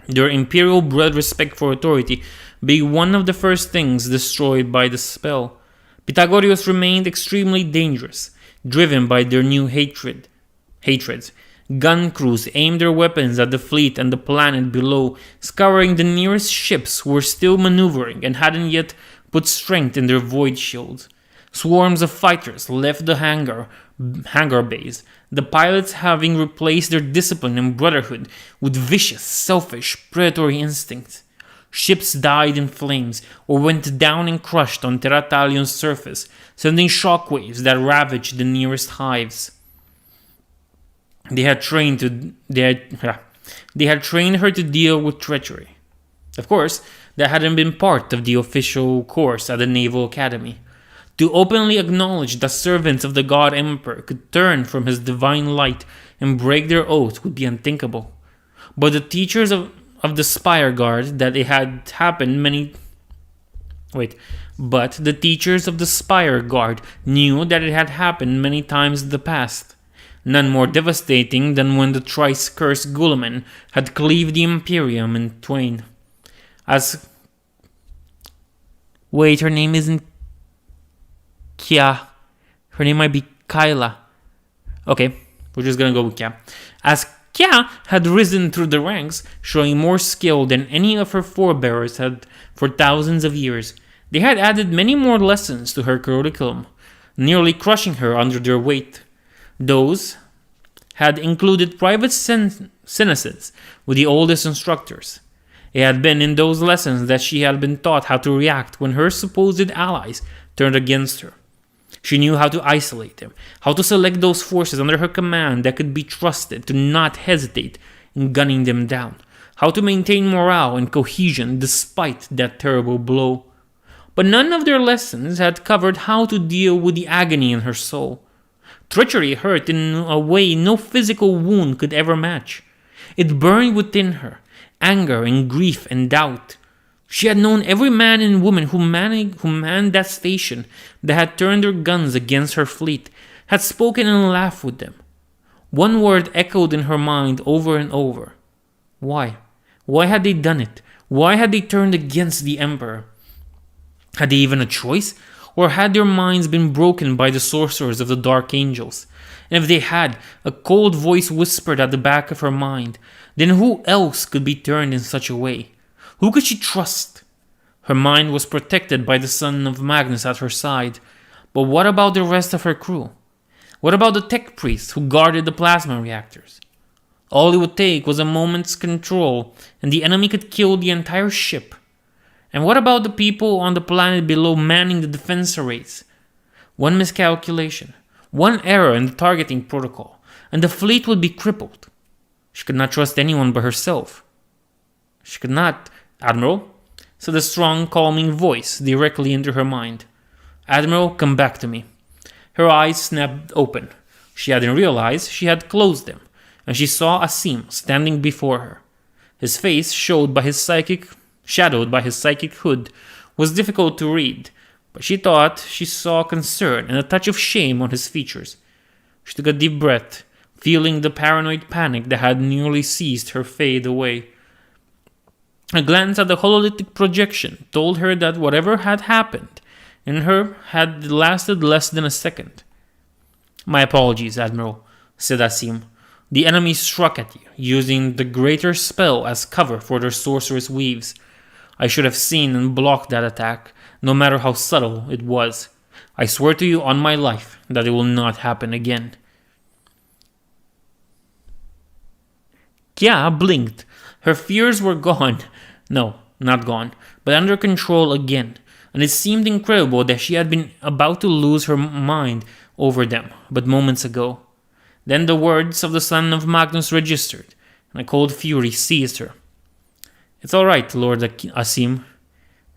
their imperial-bred respect for authority being one of the first things destroyed by the spell. Pythagoreans remained extremely dangerous, driven by their new hatreds. Gun crews aimed their weapons at the fleet and the planet below, scouring the nearest ships who were still maneuvering and hadn't yet put strength in their void shields. Swarms of fighters left the hangar bays, the pilots having replaced their discipline and brotherhood with vicious, selfish, predatory instincts. Ships died in flames or went down and crushed on Terathalion's surface, sending shockwaves that ravaged the nearest hives. They had trained her to deal with treachery. Of course, that hadn't been part of the official course at the Naval Academy. To openly acknowledge that servants of the God Emperor could turn from his divine light and break their oath would be unthinkable. But the teachers of the Spire Guard that it had happened many... But the teachers of the Spire Guard knew that it had happened many times in the past. None more devastating than when the thrice-cursed Guilliman had cleaved the Imperium in twain. Her name isn't Kya. Her name might be Kyla. Okay, we're just gonna go with Kya. As Kya had risen through the ranks, showing more skill than any of her forebears had for thousands of years, they had added many more lessons to her curriculum, nearly crushing her under their weight. Those had included private seances with the oldest instructors. It had been in those lessons that she had been taught how to react when her supposed allies turned against her. She knew how to isolate them, how to select those forces under her command that could be trusted to not hesitate in gunning them down, how to maintain morale and cohesion despite that terrible blow. But none of their lessons had covered how to deal with the agony in her soul. Treachery hurt in a way no physical wound could ever match. It burned within her, anger and grief and doubt. She had known every man and woman who manned that station, that had turned their guns against her fleet, had spoken and laughed with them. One word echoed in her mind over and over. Why? Why had they done it? Why had they turned against the Emperor? Had they even a choice? Or had their minds been broken by the sorcerers of the Dark Angels? And if they had, a cold voice whispered at the back of her mind, then who else could be turned in such a way? Who could she trust? Her mind was protected by the son of Magnus at her side, but what about the rest of her crew? What about the tech priests who guarded the plasma reactors? All it would take was a moment's control, and the enemy could kill the entire ship. And what about the people on the planet below manning the defense arrays? One miscalculation, one error in the targeting protocol, and the fleet would be crippled. She could not trust anyone but herself. She could not, Admiral, said a strong, calming voice directly into her mind. Admiral, come back to me. Her eyes snapped open. She hadn't realized she had closed them, and she saw Asim standing before her. His face, shadowed by his psychic hood, was difficult to read, but she thought she saw concern and a touch of shame on his features. She took a deep breath, feeling the paranoid panic that had nearly seized her fade away. A glance at the hololithic projection told her that whatever had happened in her had lasted less than a second. My apologies, Admiral, said Asim. The enemy struck at you, using the greater spell as cover for their sorcerous weaves. I should have seen and blocked that attack, no matter how subtle it was. I swear to you on my life that it will not happen again. Kya blinked. Her fears were gone. No, not gone, but under control again, and it seemed incredible that she had been about to lose her mind over them but moments ago. Then the words of the son of Magnus registered, and a cold fury seized her. It's all right, Lord Asim,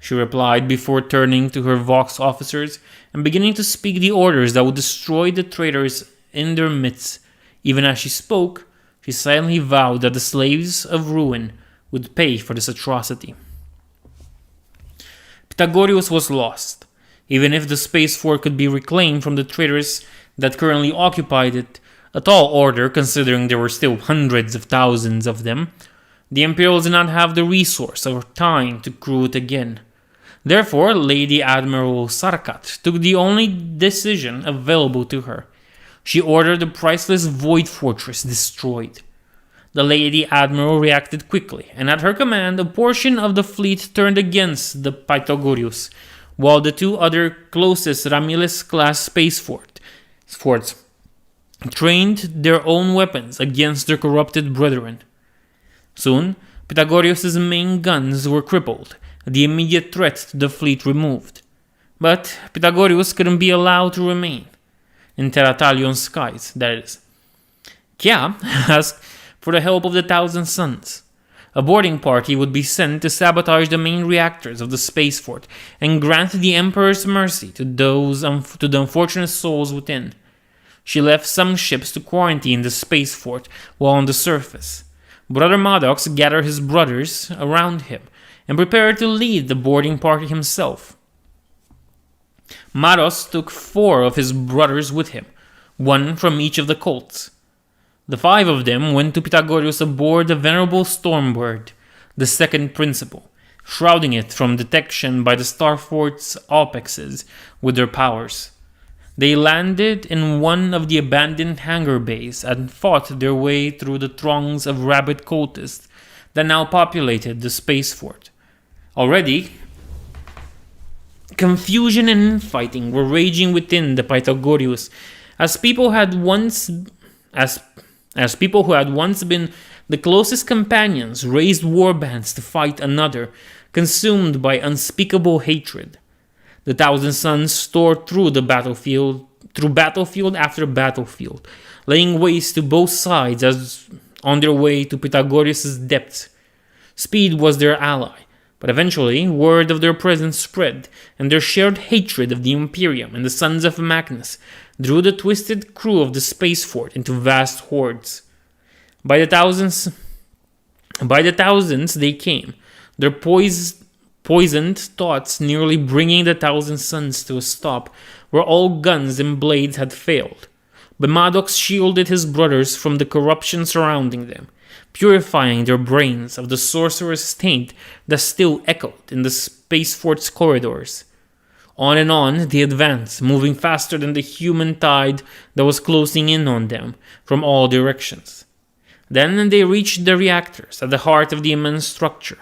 she replied before turning to her Vox officers and beginning to speak the orders that would destroy the traitors in their midst. Even as she spoke, she silently vowed that the slaves of ruin would pay for this atrocity. Pythagoreus was lost. Even if the space fort could be reclaimed from the traitors that currently occupied it, a tall order considering there were still hundreds of thousands of them, The Imperials did not have the resource or time to crew it again. Therefore, Lady Admiral Sarkat took the only decision available to her. She ordered the priceless Void Fortress destroyed. The Lady Admiral reacted quickly, and at her command, a portion of the fleet turned against the Pythagoreus, while the two other closest Ramilus-class space forts trained their own weapons against their corrupted brethren. Soon, Pythagoreus' main guns were crippled, the immediate threat to the fleet removed. But Pythagoreus couldn't be allowed to remain. In Terathalion's skies, that is. Kya asked for the help of the Thousand Suns. A boarding party would be sent to sabotage the main reactors of the space fort and grant the Emperor's mercy to the unfortunate souls within. She left some ships to quarantine the space fort while on the surface. Brother Maddox gathered his brothers around him and prepared to lead the boarding party himself. Maddox took 4 of his brothers with him, 1 from each of the cults. The 5 of them went to Pythagoreus aboard the venerable Stormbird, the second principle, shrouding it from detection by the Starfort's apexes with their powers. They landed in one of the abandoned hangar bays and fought their way through the throngs of rabid cultists that now populated the space fort. Already, confusion and infighting were raging within the Pythagoreus, as people who had once been the closest companions raised war bands to fight another, consumed by unspeakable hatred. The Thousand Suns tore through battlefield after battlefield, laying waste to both sides as on their way to Pythagoreus' depths. Speed was their ally, but eventually word of their presence spread, and their shared hatred of the Imperium and the Sons of Magnus drew the twisted crew of the space fort into vast hordes. By the thousands they came, their poisoned thoughts nearly bringing the Thousand Suns to a stop where all guns and blades had failed. But Maddox shielded his brothers from the corruption surrounding them, purifying their brains of the sorcerous taint that still echoed in the space fort's corridors. On and on they advanced, moving faster than the human tide that was closing in on them from all directions. Then they reached the reactors at the heart of the immense structure.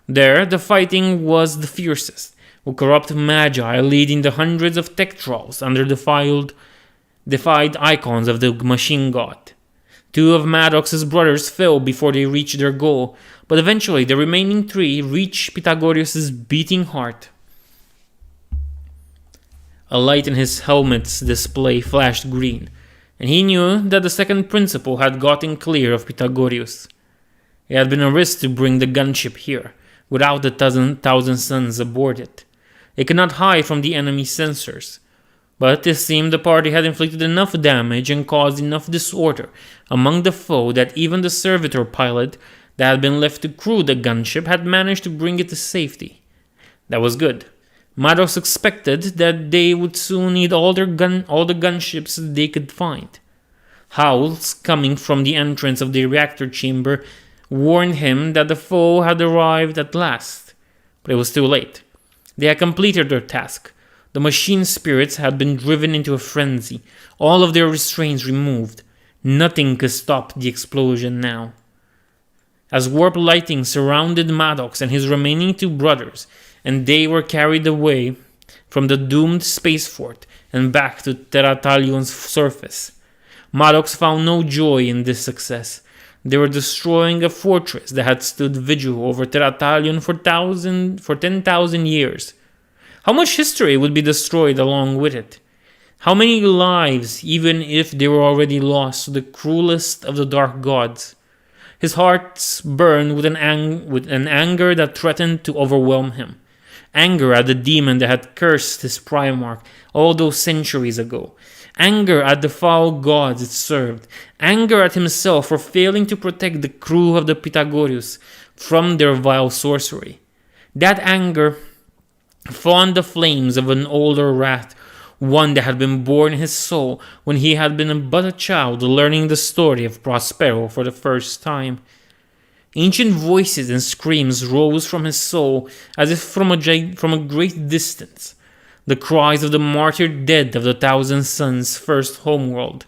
There, the fighting was the fiercest, with corrupt magi leading the hundreds of tech trolls under defied icons of the machine god. 2 of Maddox's brothers fell before they reached their goal, but eventually the remaining 3 reached Pythagoreus' beating heart. A light in his helmet's display flashed green, and he knew that the second principle had gotten clear of Pythagoreus. It had been a risk to bring the gunship here, without the Thousand Suns aboard it. It could not hide from the enemy's sensors. But it seemed the party had inflicted enough damage and caused enough disorder among the foe that even the servitor pilot that had been left to crew the gunship had managed to bring it to safety. That was good. Maddox expected that they would soon need all the gunships they could find. Howls coming from the entrance of the reactor chamber warned him that the foe had arrived at last. But it was too late. They had completed their task. The machine spirits had been driven into a frenzy, all of their restraints removed. Nothing could stop the explosion now. As warp lighting surrounded Maddox and his remaining 2 brothers, and they were carried away from the doomed space fort and back to Terathalion's surface, Maddox found no joy in this success. They were destroying a fortress that had stood vigil over Terathalion for 10,000 years. How much history would be destroyed along with it? How many lives, even if they were already lost to the cruelest of the dark gods? His heart burned with an anger that threatened to overwhelm him. Anger at the demon that had cursed his Primarch all those centuries ago. Anger at the foul gods it served. Anger at himself for failing to protect the crew of the Pythagoreus from their vile sorcery. That anger fanned the flames of an older wrath, one that had been born in his soul when he had been but a child learning the story of Prospero for the first time. Ancient voices and screams rose from his soul as if from a great distance, the cries of the martyred dead of the Thousand Suns' first homeworld.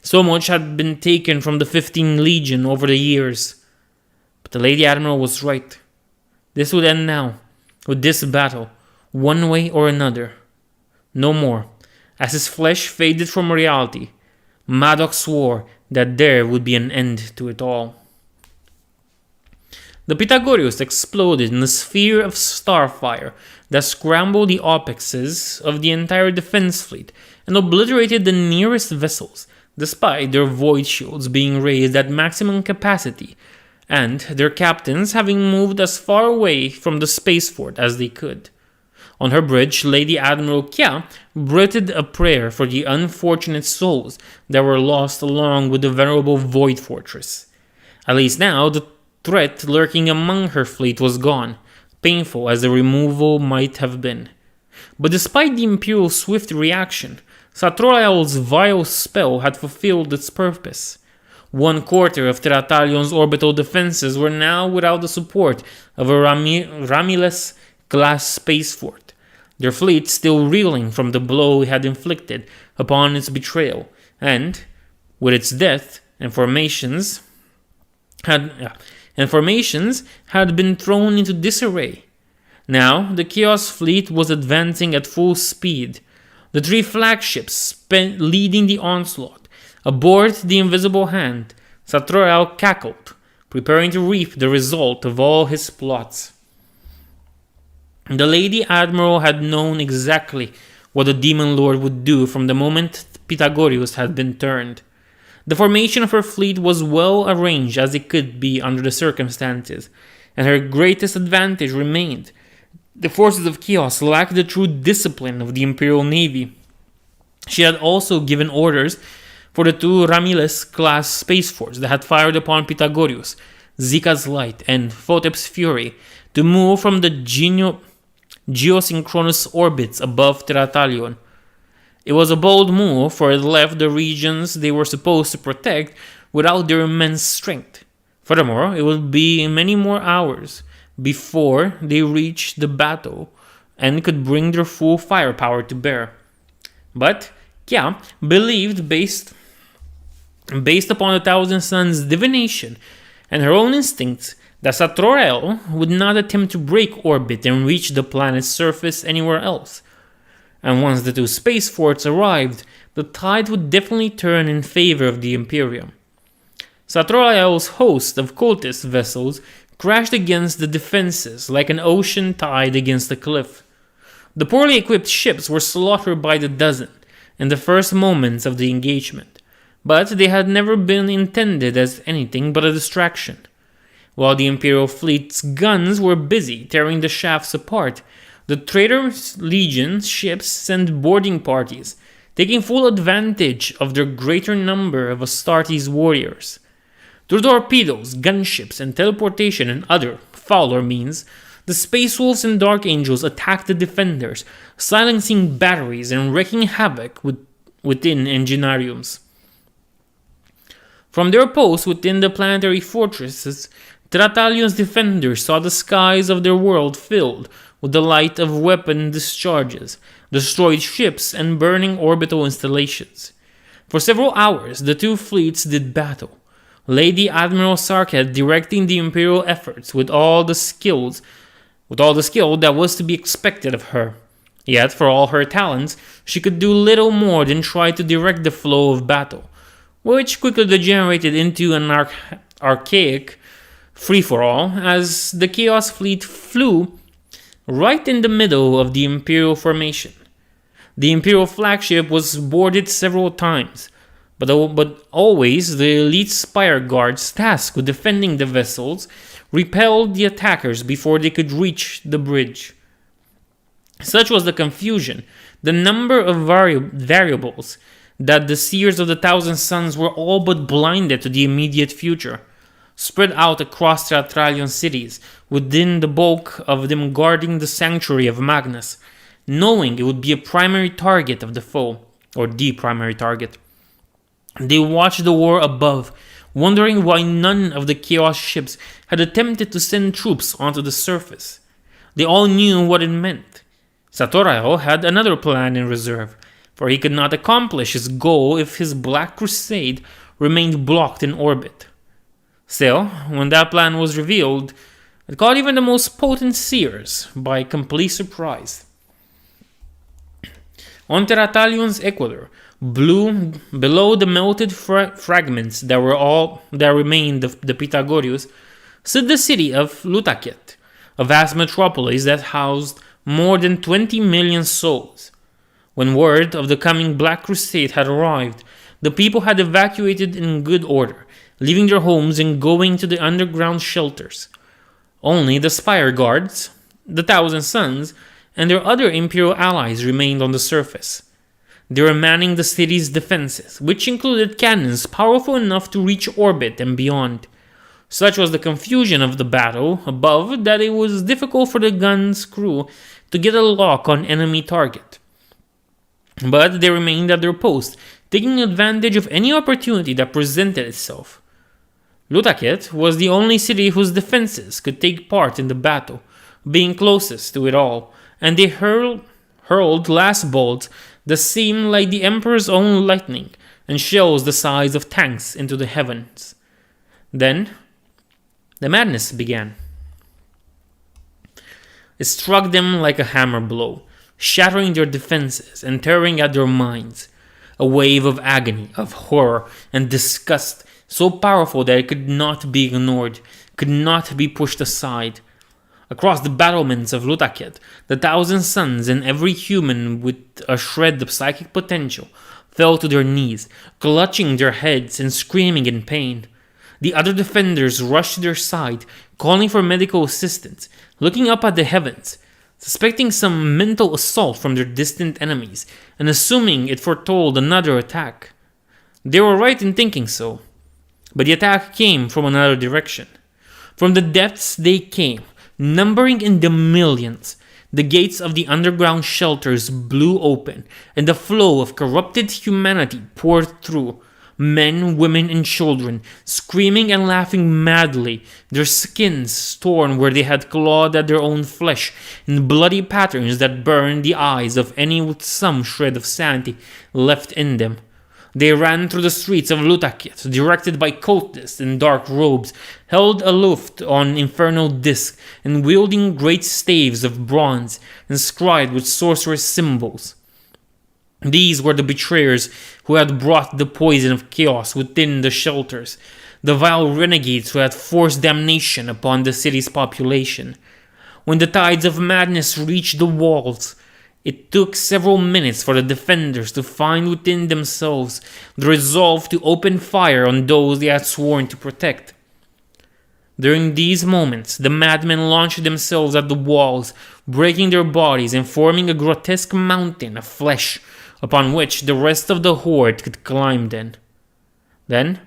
So much had been taken from the 15th Legion over the years. But the Lady Admiral was right. This would end now, with this battle, one way or another. No more. As his flesh faded from reality, Maddox swore that there would be an end to it all. The Pythagoreus exploded in a sphere of starfire that scrambled the apexes of the entire defense fleet and obliterated the nearest vessels, despite their void shields being raised at maximum capacity and their captains having moved as far away from the space fort as they could. On her bridge, Lady Admiral Kya breathed a prayer for the unfortunate souls that were lost along with the venerable Void Fortress. At least now, the threat lurking among her fleet was gone, painful as the removal might have been. But despite the Imperial's swift reaction, Zahariel's vile spell had fulfilled its purpose. 1/4 of Terathalion's orbital defenses were now without the support of a Ramilus-class space fort, their fleet still reeling from the blow it had inflicted upon its betrayal, and, with its death, formations had been thrown into disarray. Now, the Chaos Fleet was advancing at full speed, the 3 flagships leading the onslaught. Aboard the Invisible Hand, Zahariel cackled, preparing to reap the result of all his plots. The Lady Admiral had known exactly what the Demon Lord would do from the moment Pythagoreus had been turned. The formation of her fleet was well arranged as it could be under the circumstances, and her greatest advantage remained. The forces of Chaos lacked the true discipline of the Imperial Navy. She had also given orders for the 2 Ramilus-class space forts that had fired upon Pythagoreus, Zika's Light, and Photep's Fury to move from the geosynchronous orbits above Terathalion. It was a bold move, for it left the regions they were supposed to protect without their immense strength. Furthermore, it would be many more hours before they reached the battle and could bring their full firepower to bear. But Kya believed, based upon the Thousand Suns' divination and her own instincts, that Zahariel would not attempt to break orbit and reach the planet's surface anywhere else. And once the 2 space forts arrived, the tide would definitely turn in favor of the Imperium. Zahariel's host of cultist vessels crashed against the defenses like an ocean tide against a cliff. The poorly equipped ships were slaughtered by the dozen in the first moments of the engagement, but they had never been intended as anything but a distraction. While the Imperial fleet's guns were busy tearing the shafts apart, the Traitor Legion's ships sent boarding parties, taking full advantage of their greater number of Astartes warriors. Through torpedoes, gunships, and teleportation and other fouler means, the Space Wolves and Dark Angels attacked the defenders, silencing batteries and wreaking havoc within enginariums. From their posts within the planetary fortresses, Terathalion's defenders saw the skies of their world filled with the light of weapon discharges, destroyed ships, and burning orbital installations. For several hours, the 2 fleets did battle, Lady Admiral Sarkhet directing the Imperial efforts with all the skill that was to be expected of her. Yet, for all her talents, she could do little more than try to direct the flow of battle, which quickly degenerated into an archaic free-for-all as the Chaos Fleet flew right in the middle of the Imperial formation. The Imperial flagship was boarded several times, but always the elite Spire Guards tasked with defending the vessels repelled the attackers before they could reach the bridge. Such was the confusion, the number of variables, that the seers of the Thousand Suns were all but blinded to the immediate future, spread out across Terathalion cities, within the bulk of them guarding the sanctuary of Magnus, knowing it would be a primary target of the foe, or the primary target. They watched the war above, wondering why none of the Chaos ships had attempted to send troops onto the surface. They all knew what it meant. Zahariel had another plan in reserve, for he could not accomplish his goal if his Black Crusade remained blocked in orbit. Still, when that plan was revealed, it caught even the most potent seers by complete surprise. On Terathalion's equator, below the melted fragments that remained of the Pythagoreus, stood the city of Lutaket, a vast metropolis that housed more than 20 million souls. When word of the coming Black Crusade had arrived, the people had evacuated in good order, leaving their homes and going to the underground shelters. Only the Spire Guards, the Thousand Sons, and their other Imperial allies remained on the surface. They were manning the city's defenses, which included cannons powerful enough to reach orbit and beyond. Such was the confusion of the battle above that it was difficult for the gun's crew to get a lock on enemy target. But they remained at their post, taking advantage of any opportunity that presented itself. Lutaket was the only city whose defenses could take part in the battle, being closest to it all, and they hurled last bolts that seemed like the Emperor's own lightning and shells the size of tanks into the heavens. Then, the madness began. It struck them like a hammer blow, shattering their defenses and tearing at their minds. A wave of agony, of horror, and disgust, so powerful that it could not be ignored, could not be pushed aside. Across the battlements of Lutaket, the Thousand Sons and every human with a shred of psychic potential fell to their knees, clutching their heads and screaming in pain. The other defenders rushed to their side, calling for medical assistance, looking up at the heavens, suspecting some mental assault from their distant enemies, and assuming it foretold another attack. They were right in thinking so, but the attack came from another direction. From the depths they came, numbering in the millions. The gates of the underground shelters blew open, and the flow of corrupted humanity poured through. Men, women, and children, screaming and laughing madly, their skins torn where they had clawed at their own flesh in bloody patterns that burned the eyes of any with some shred of sanity left in them. They ran through the streets of Lutaket, directed by cultists in dark robes, held aloof on infernal discs, and wielding great staves of bronze, inscribed with sorcerous symbols. These were the betrayers who had brought the poison of chaos within the shelters, the vile renegades who had forced damnation upon the city's population. When the tides of madness reached the walls, it took several minutes for the defenders to find within themselves the resolve to open fire on those they had sworn to protect. During these moments, the madmen launched themselves at the walls, breaking their bodies and forming a grotesque mountain of flesh upon which the rest of the horde could climb then. Then,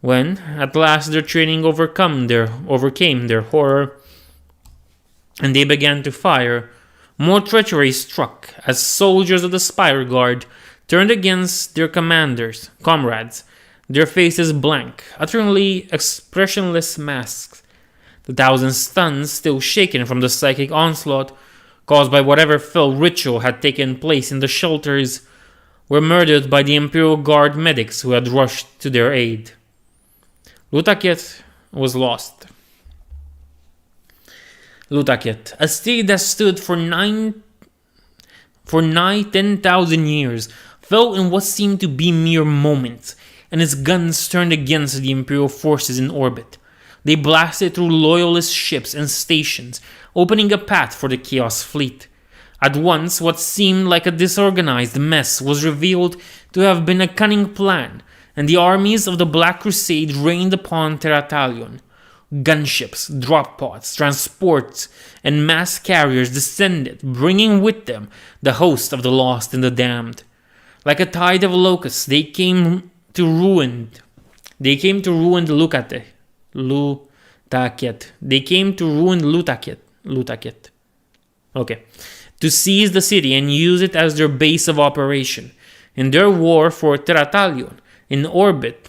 when at last their training overcame their horror, and they began to fire, more treachery struck as soldiers of the Spire Guard turned against their comrades, their faces blank, utterly expressionless masks. The Thousand Sons, still shaken from the psychic onslaught caused by whatever fell ritual had taken place in the shelters, were murdered by the Imperial Guard medics who had rushed to their aid. Lutaket was lost. Lutaket, a city that stood for nigh 10,000 years, fell in what seemed to be mere moments, and its guns turned against the Imperial forces in orbit. They blasted through loyalist ships and stations, opening a path for the Chaos Fleet. At once, what seemed like a disorganized mess was revealed to have been a cunning plan, and the armies of the Black Crusade rained upon Terathalion. Gunships, drop pods, transports, and mass carriers descended, bringing with them the host of the lost and the damned. Like a tide of locusts, they came to ruin Lutaket. They came to ruin Lutaket. Okay. To seize the city and use it as their base of operation. In their war for Terathalion, in orbit,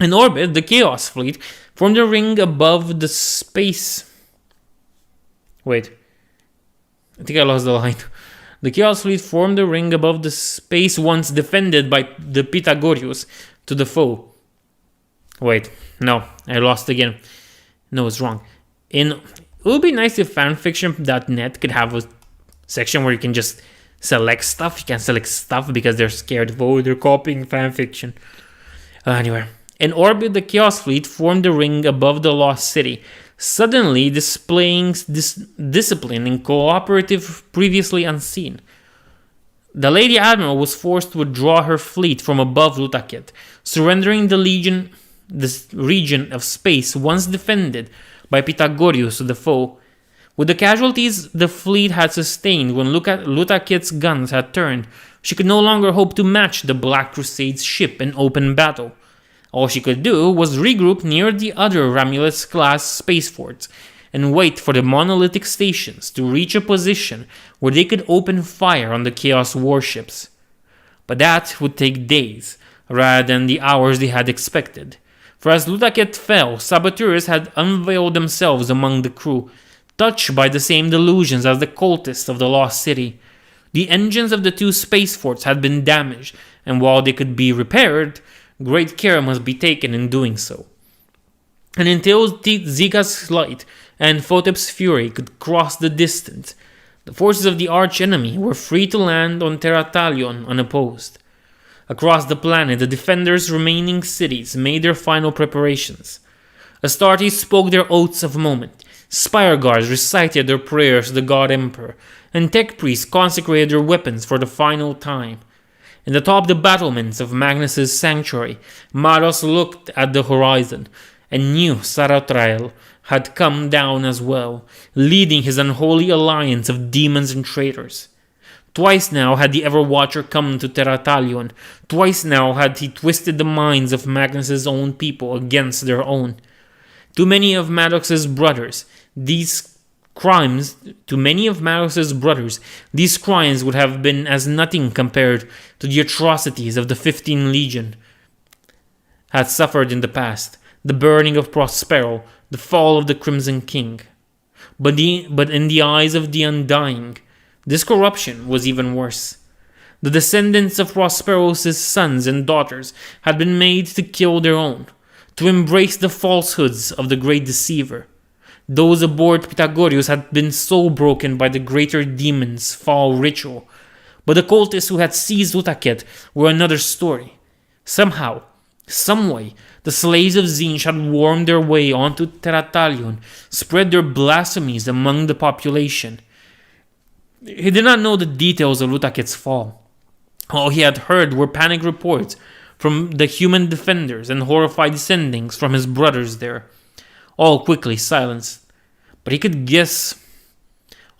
In orbit, the Chaos Fleet formed a ring above the space... Wait. I think I lost the line. The Chaos Fleet formed a ring above the space once defended by the Pythagoreans to the foe. Wait, no, I lost again. No, it's wrong. It would be nice if fanfiction.net could have a section where you can just select stuff. You can select stuff because they're scared of, they're copying fanfiction. Anyway, in orbit, the Chaos Fleet formed a ring above the Lost City, suddenly displaying discipline and cooperative previously unseen. The Lady Admiral was forced to withdraw her fleet from above Lutakit, surrendering this region of space once defended by Pythagoreus to the foe. With the casualties the fleet had sustained when Lutakit's guns had turned, she could no longer hope to match the Black Crusade's ship in open battle. All she could do was regroup near the other Romulus-class space forts and wait for the monolithic stations to reach a position where they could open fire on the Chaos warships. But that would take days, rather than the hours they had expected. For as Lutakit fell, saboteurs had unveiled themselves among the crew, touched by the same delusions as the cultists of the Lost City. The engines of the two space forts had been damaged, and while they could be repaired, great care must be taken in doing so. And until Zika's light and Photep's fury could cross the distance, the forces of the arch-enemy were free to land on Terathalion unopposed. Across the planet, the Defenders' remaining cities made their final preparations. Astartes spoke their oaths of moment, Spire Guards recited their prayers to the God Emperor, and Tech Priests consecrated their weapons for the final time. In the top of the battlements of Magnus's sanctuary, Maros looked at the horizon and knew Zahariel had come down as well, leading his unholy alliance of demons and traitors. Twice now had the Ever-Watcher come to Terathalion. Twice now had he twisted the minds of Magnus's own people against their own. To many of Maddox's brothers, these crimes would have been as nothing compared to the atrocities of the 15 Legion had suffered in the past, the burning of Prospero, the fall of the Crimson King. But in the eyes of the Undying, this corruption was even worse. The descendants of Prosperos' sons and daughters had been made to kill their own, to embrace the falsehoods of the great deceiver. Those aboard Pythagoreus had been soul broken by the greater demon's foul ritual, but the cultists who had seized Utaket were another story. Somehow, someway, the slaves of Zinj had wormed their way onto Terathalion, spread their blasphemies among the population. He did not know the details of Lutaket's fall. All he had heard were panic reports from the human defenders and horrified sendings from his brothers there, all quickly silenced. But he could guess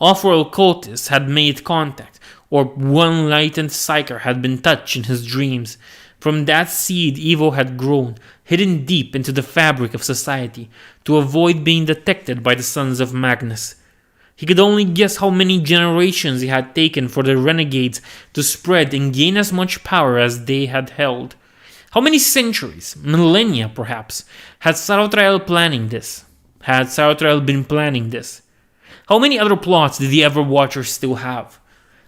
off-world cultists had made contact, or one lightened psyker had been touched in his dreams. From that seed evil had grown, hidden deep into the fabric of society, to avoid being detected by the sons of Magnus. He could only guess how many generations it had taken for the renegades to spread and gain as much power as they had held. How many centuries, millennia perhaps, had Zahariel been planning this? How many other plots did the Ever-Watcher still have?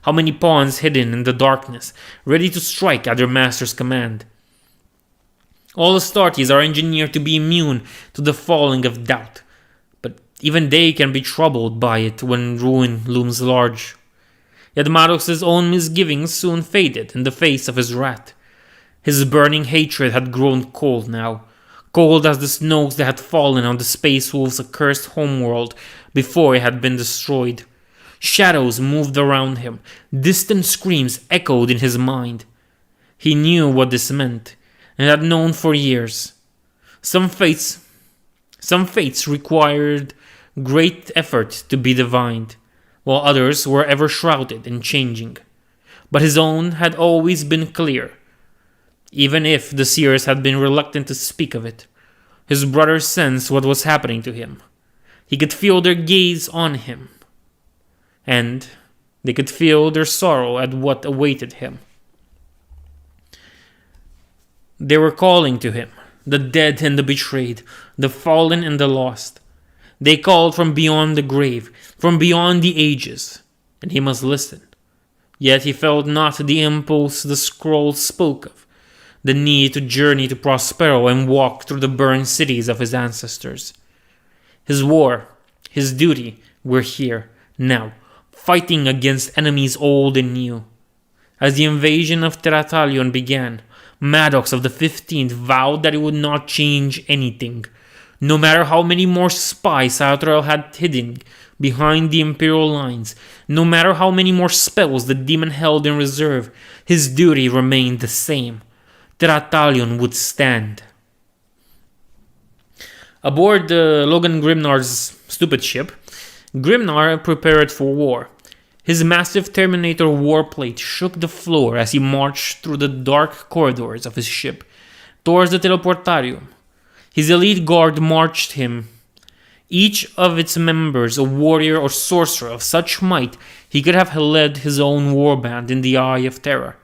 How many pawns hidden in the darkness, ready to strike at their master's command? All Astartes are engineered to be immune to the falling of doubt, but even they can be troubled by it when ruin looms large. Yet Maddox's own misgivings soon faded in the face of his wrath. His burning hatred had grown cold now, cold as the snows that had fallen on the Space Wolf's accursed homeworld before it had been destroyed. Shadows moved around him, distant screams echoed in his mind. He knew what this meant, and had known for years. Some fates required great effort to be divined, while others were ever shrouded in changing. But his own had always been clear, even if the seers had been reluctant to speak of it. His brothers sensed what was happening to him. He could feel their gaze on him, and they could feel their sorrow at what awaited him. They were calling to him, the dead and the betrayed, the fallen and the lost. They called from beyond the grave, from beyond the ages, and he must listen. Yet he felt not the impulse the scroll spoke of, the need to journey to Prospero and walk through the burned cities of his ancestors. His war, his duty, were here, now, fighting against enemies old and new. As the invasion of Terathalion began, Maddox of the 15th vowed that it would not change anything. No matter how many more spies Zahariel had hidden behind the Imperial lines, no matter how many more spells the demon held in reserve, his duty remained the same. Terathalion would stand. Aboard Logan Grimnar's stupid ship, Grimnar prepared for war. His massive Terminator warplate shook the floor as he marched through the dark corridors of his ship towards the Teleportarium. His elite guard marched him, each of its members a warrior or sorcerer of such might he could have led his own warband in the Eye of Terror.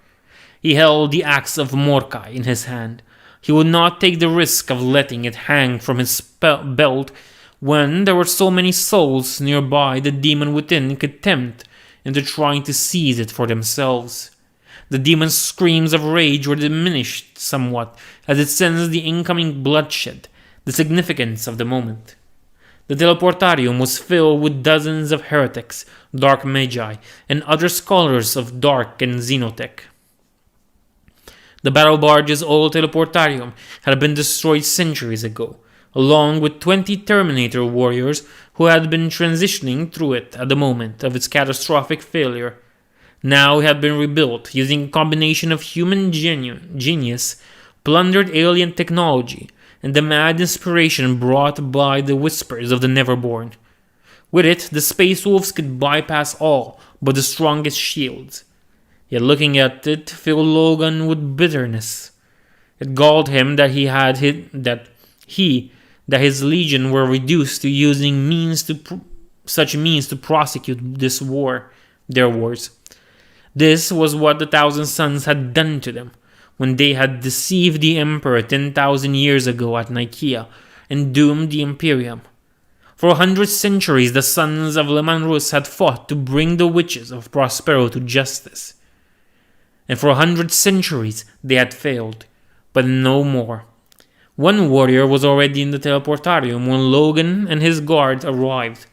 He held the axe of Mordecai in his hand. He would not take the risk of letting it hang from his belt when there were so many souls nearby the demon within could tempt into trying to seize it for themselves. The demon's screams of rage were diminished somewhat as it sensed the incoming bloodshed, the significance of the moment. The Teleportarium was filled with dozens of heretics, dark magi, and other scholars of dark and xenotech. The battle barge's old Teleportarium had been destroyed centuries ago, along with 20 Terminator warriors who had been transitioning through it at the moment of its catastrophic failure. Now it had been rebuilt using a combination of human genius, plundered alien technology, and the mad inspiration brought by the whispers of the Neverborn. With it, the Space Wolves could bypass all but the strongest shields. Yet looking at it filled Logan with bitterness. It galled him that his legion were reduced to using such means to prosecute their wars. This was what the Thousand Sons had done to them when they had deceived the Emperor 10,000 years ago at Nicaea and doomed the Imperium. For 100 centuries, the sons of Lemanrus had fought to bring the witches of Prospero to justice. And for 100 centuries, they had failed, but no more. One warrior was already in the Teleportarium when Logan and his guard arrived.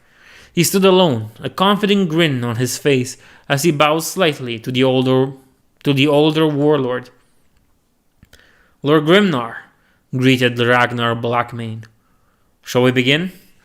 He stood alone, a confident grin on his face as he bowed slightly to the older warlord. "Lord Grimnar," greeted Ragnar Blackmane. "Shall we begin?"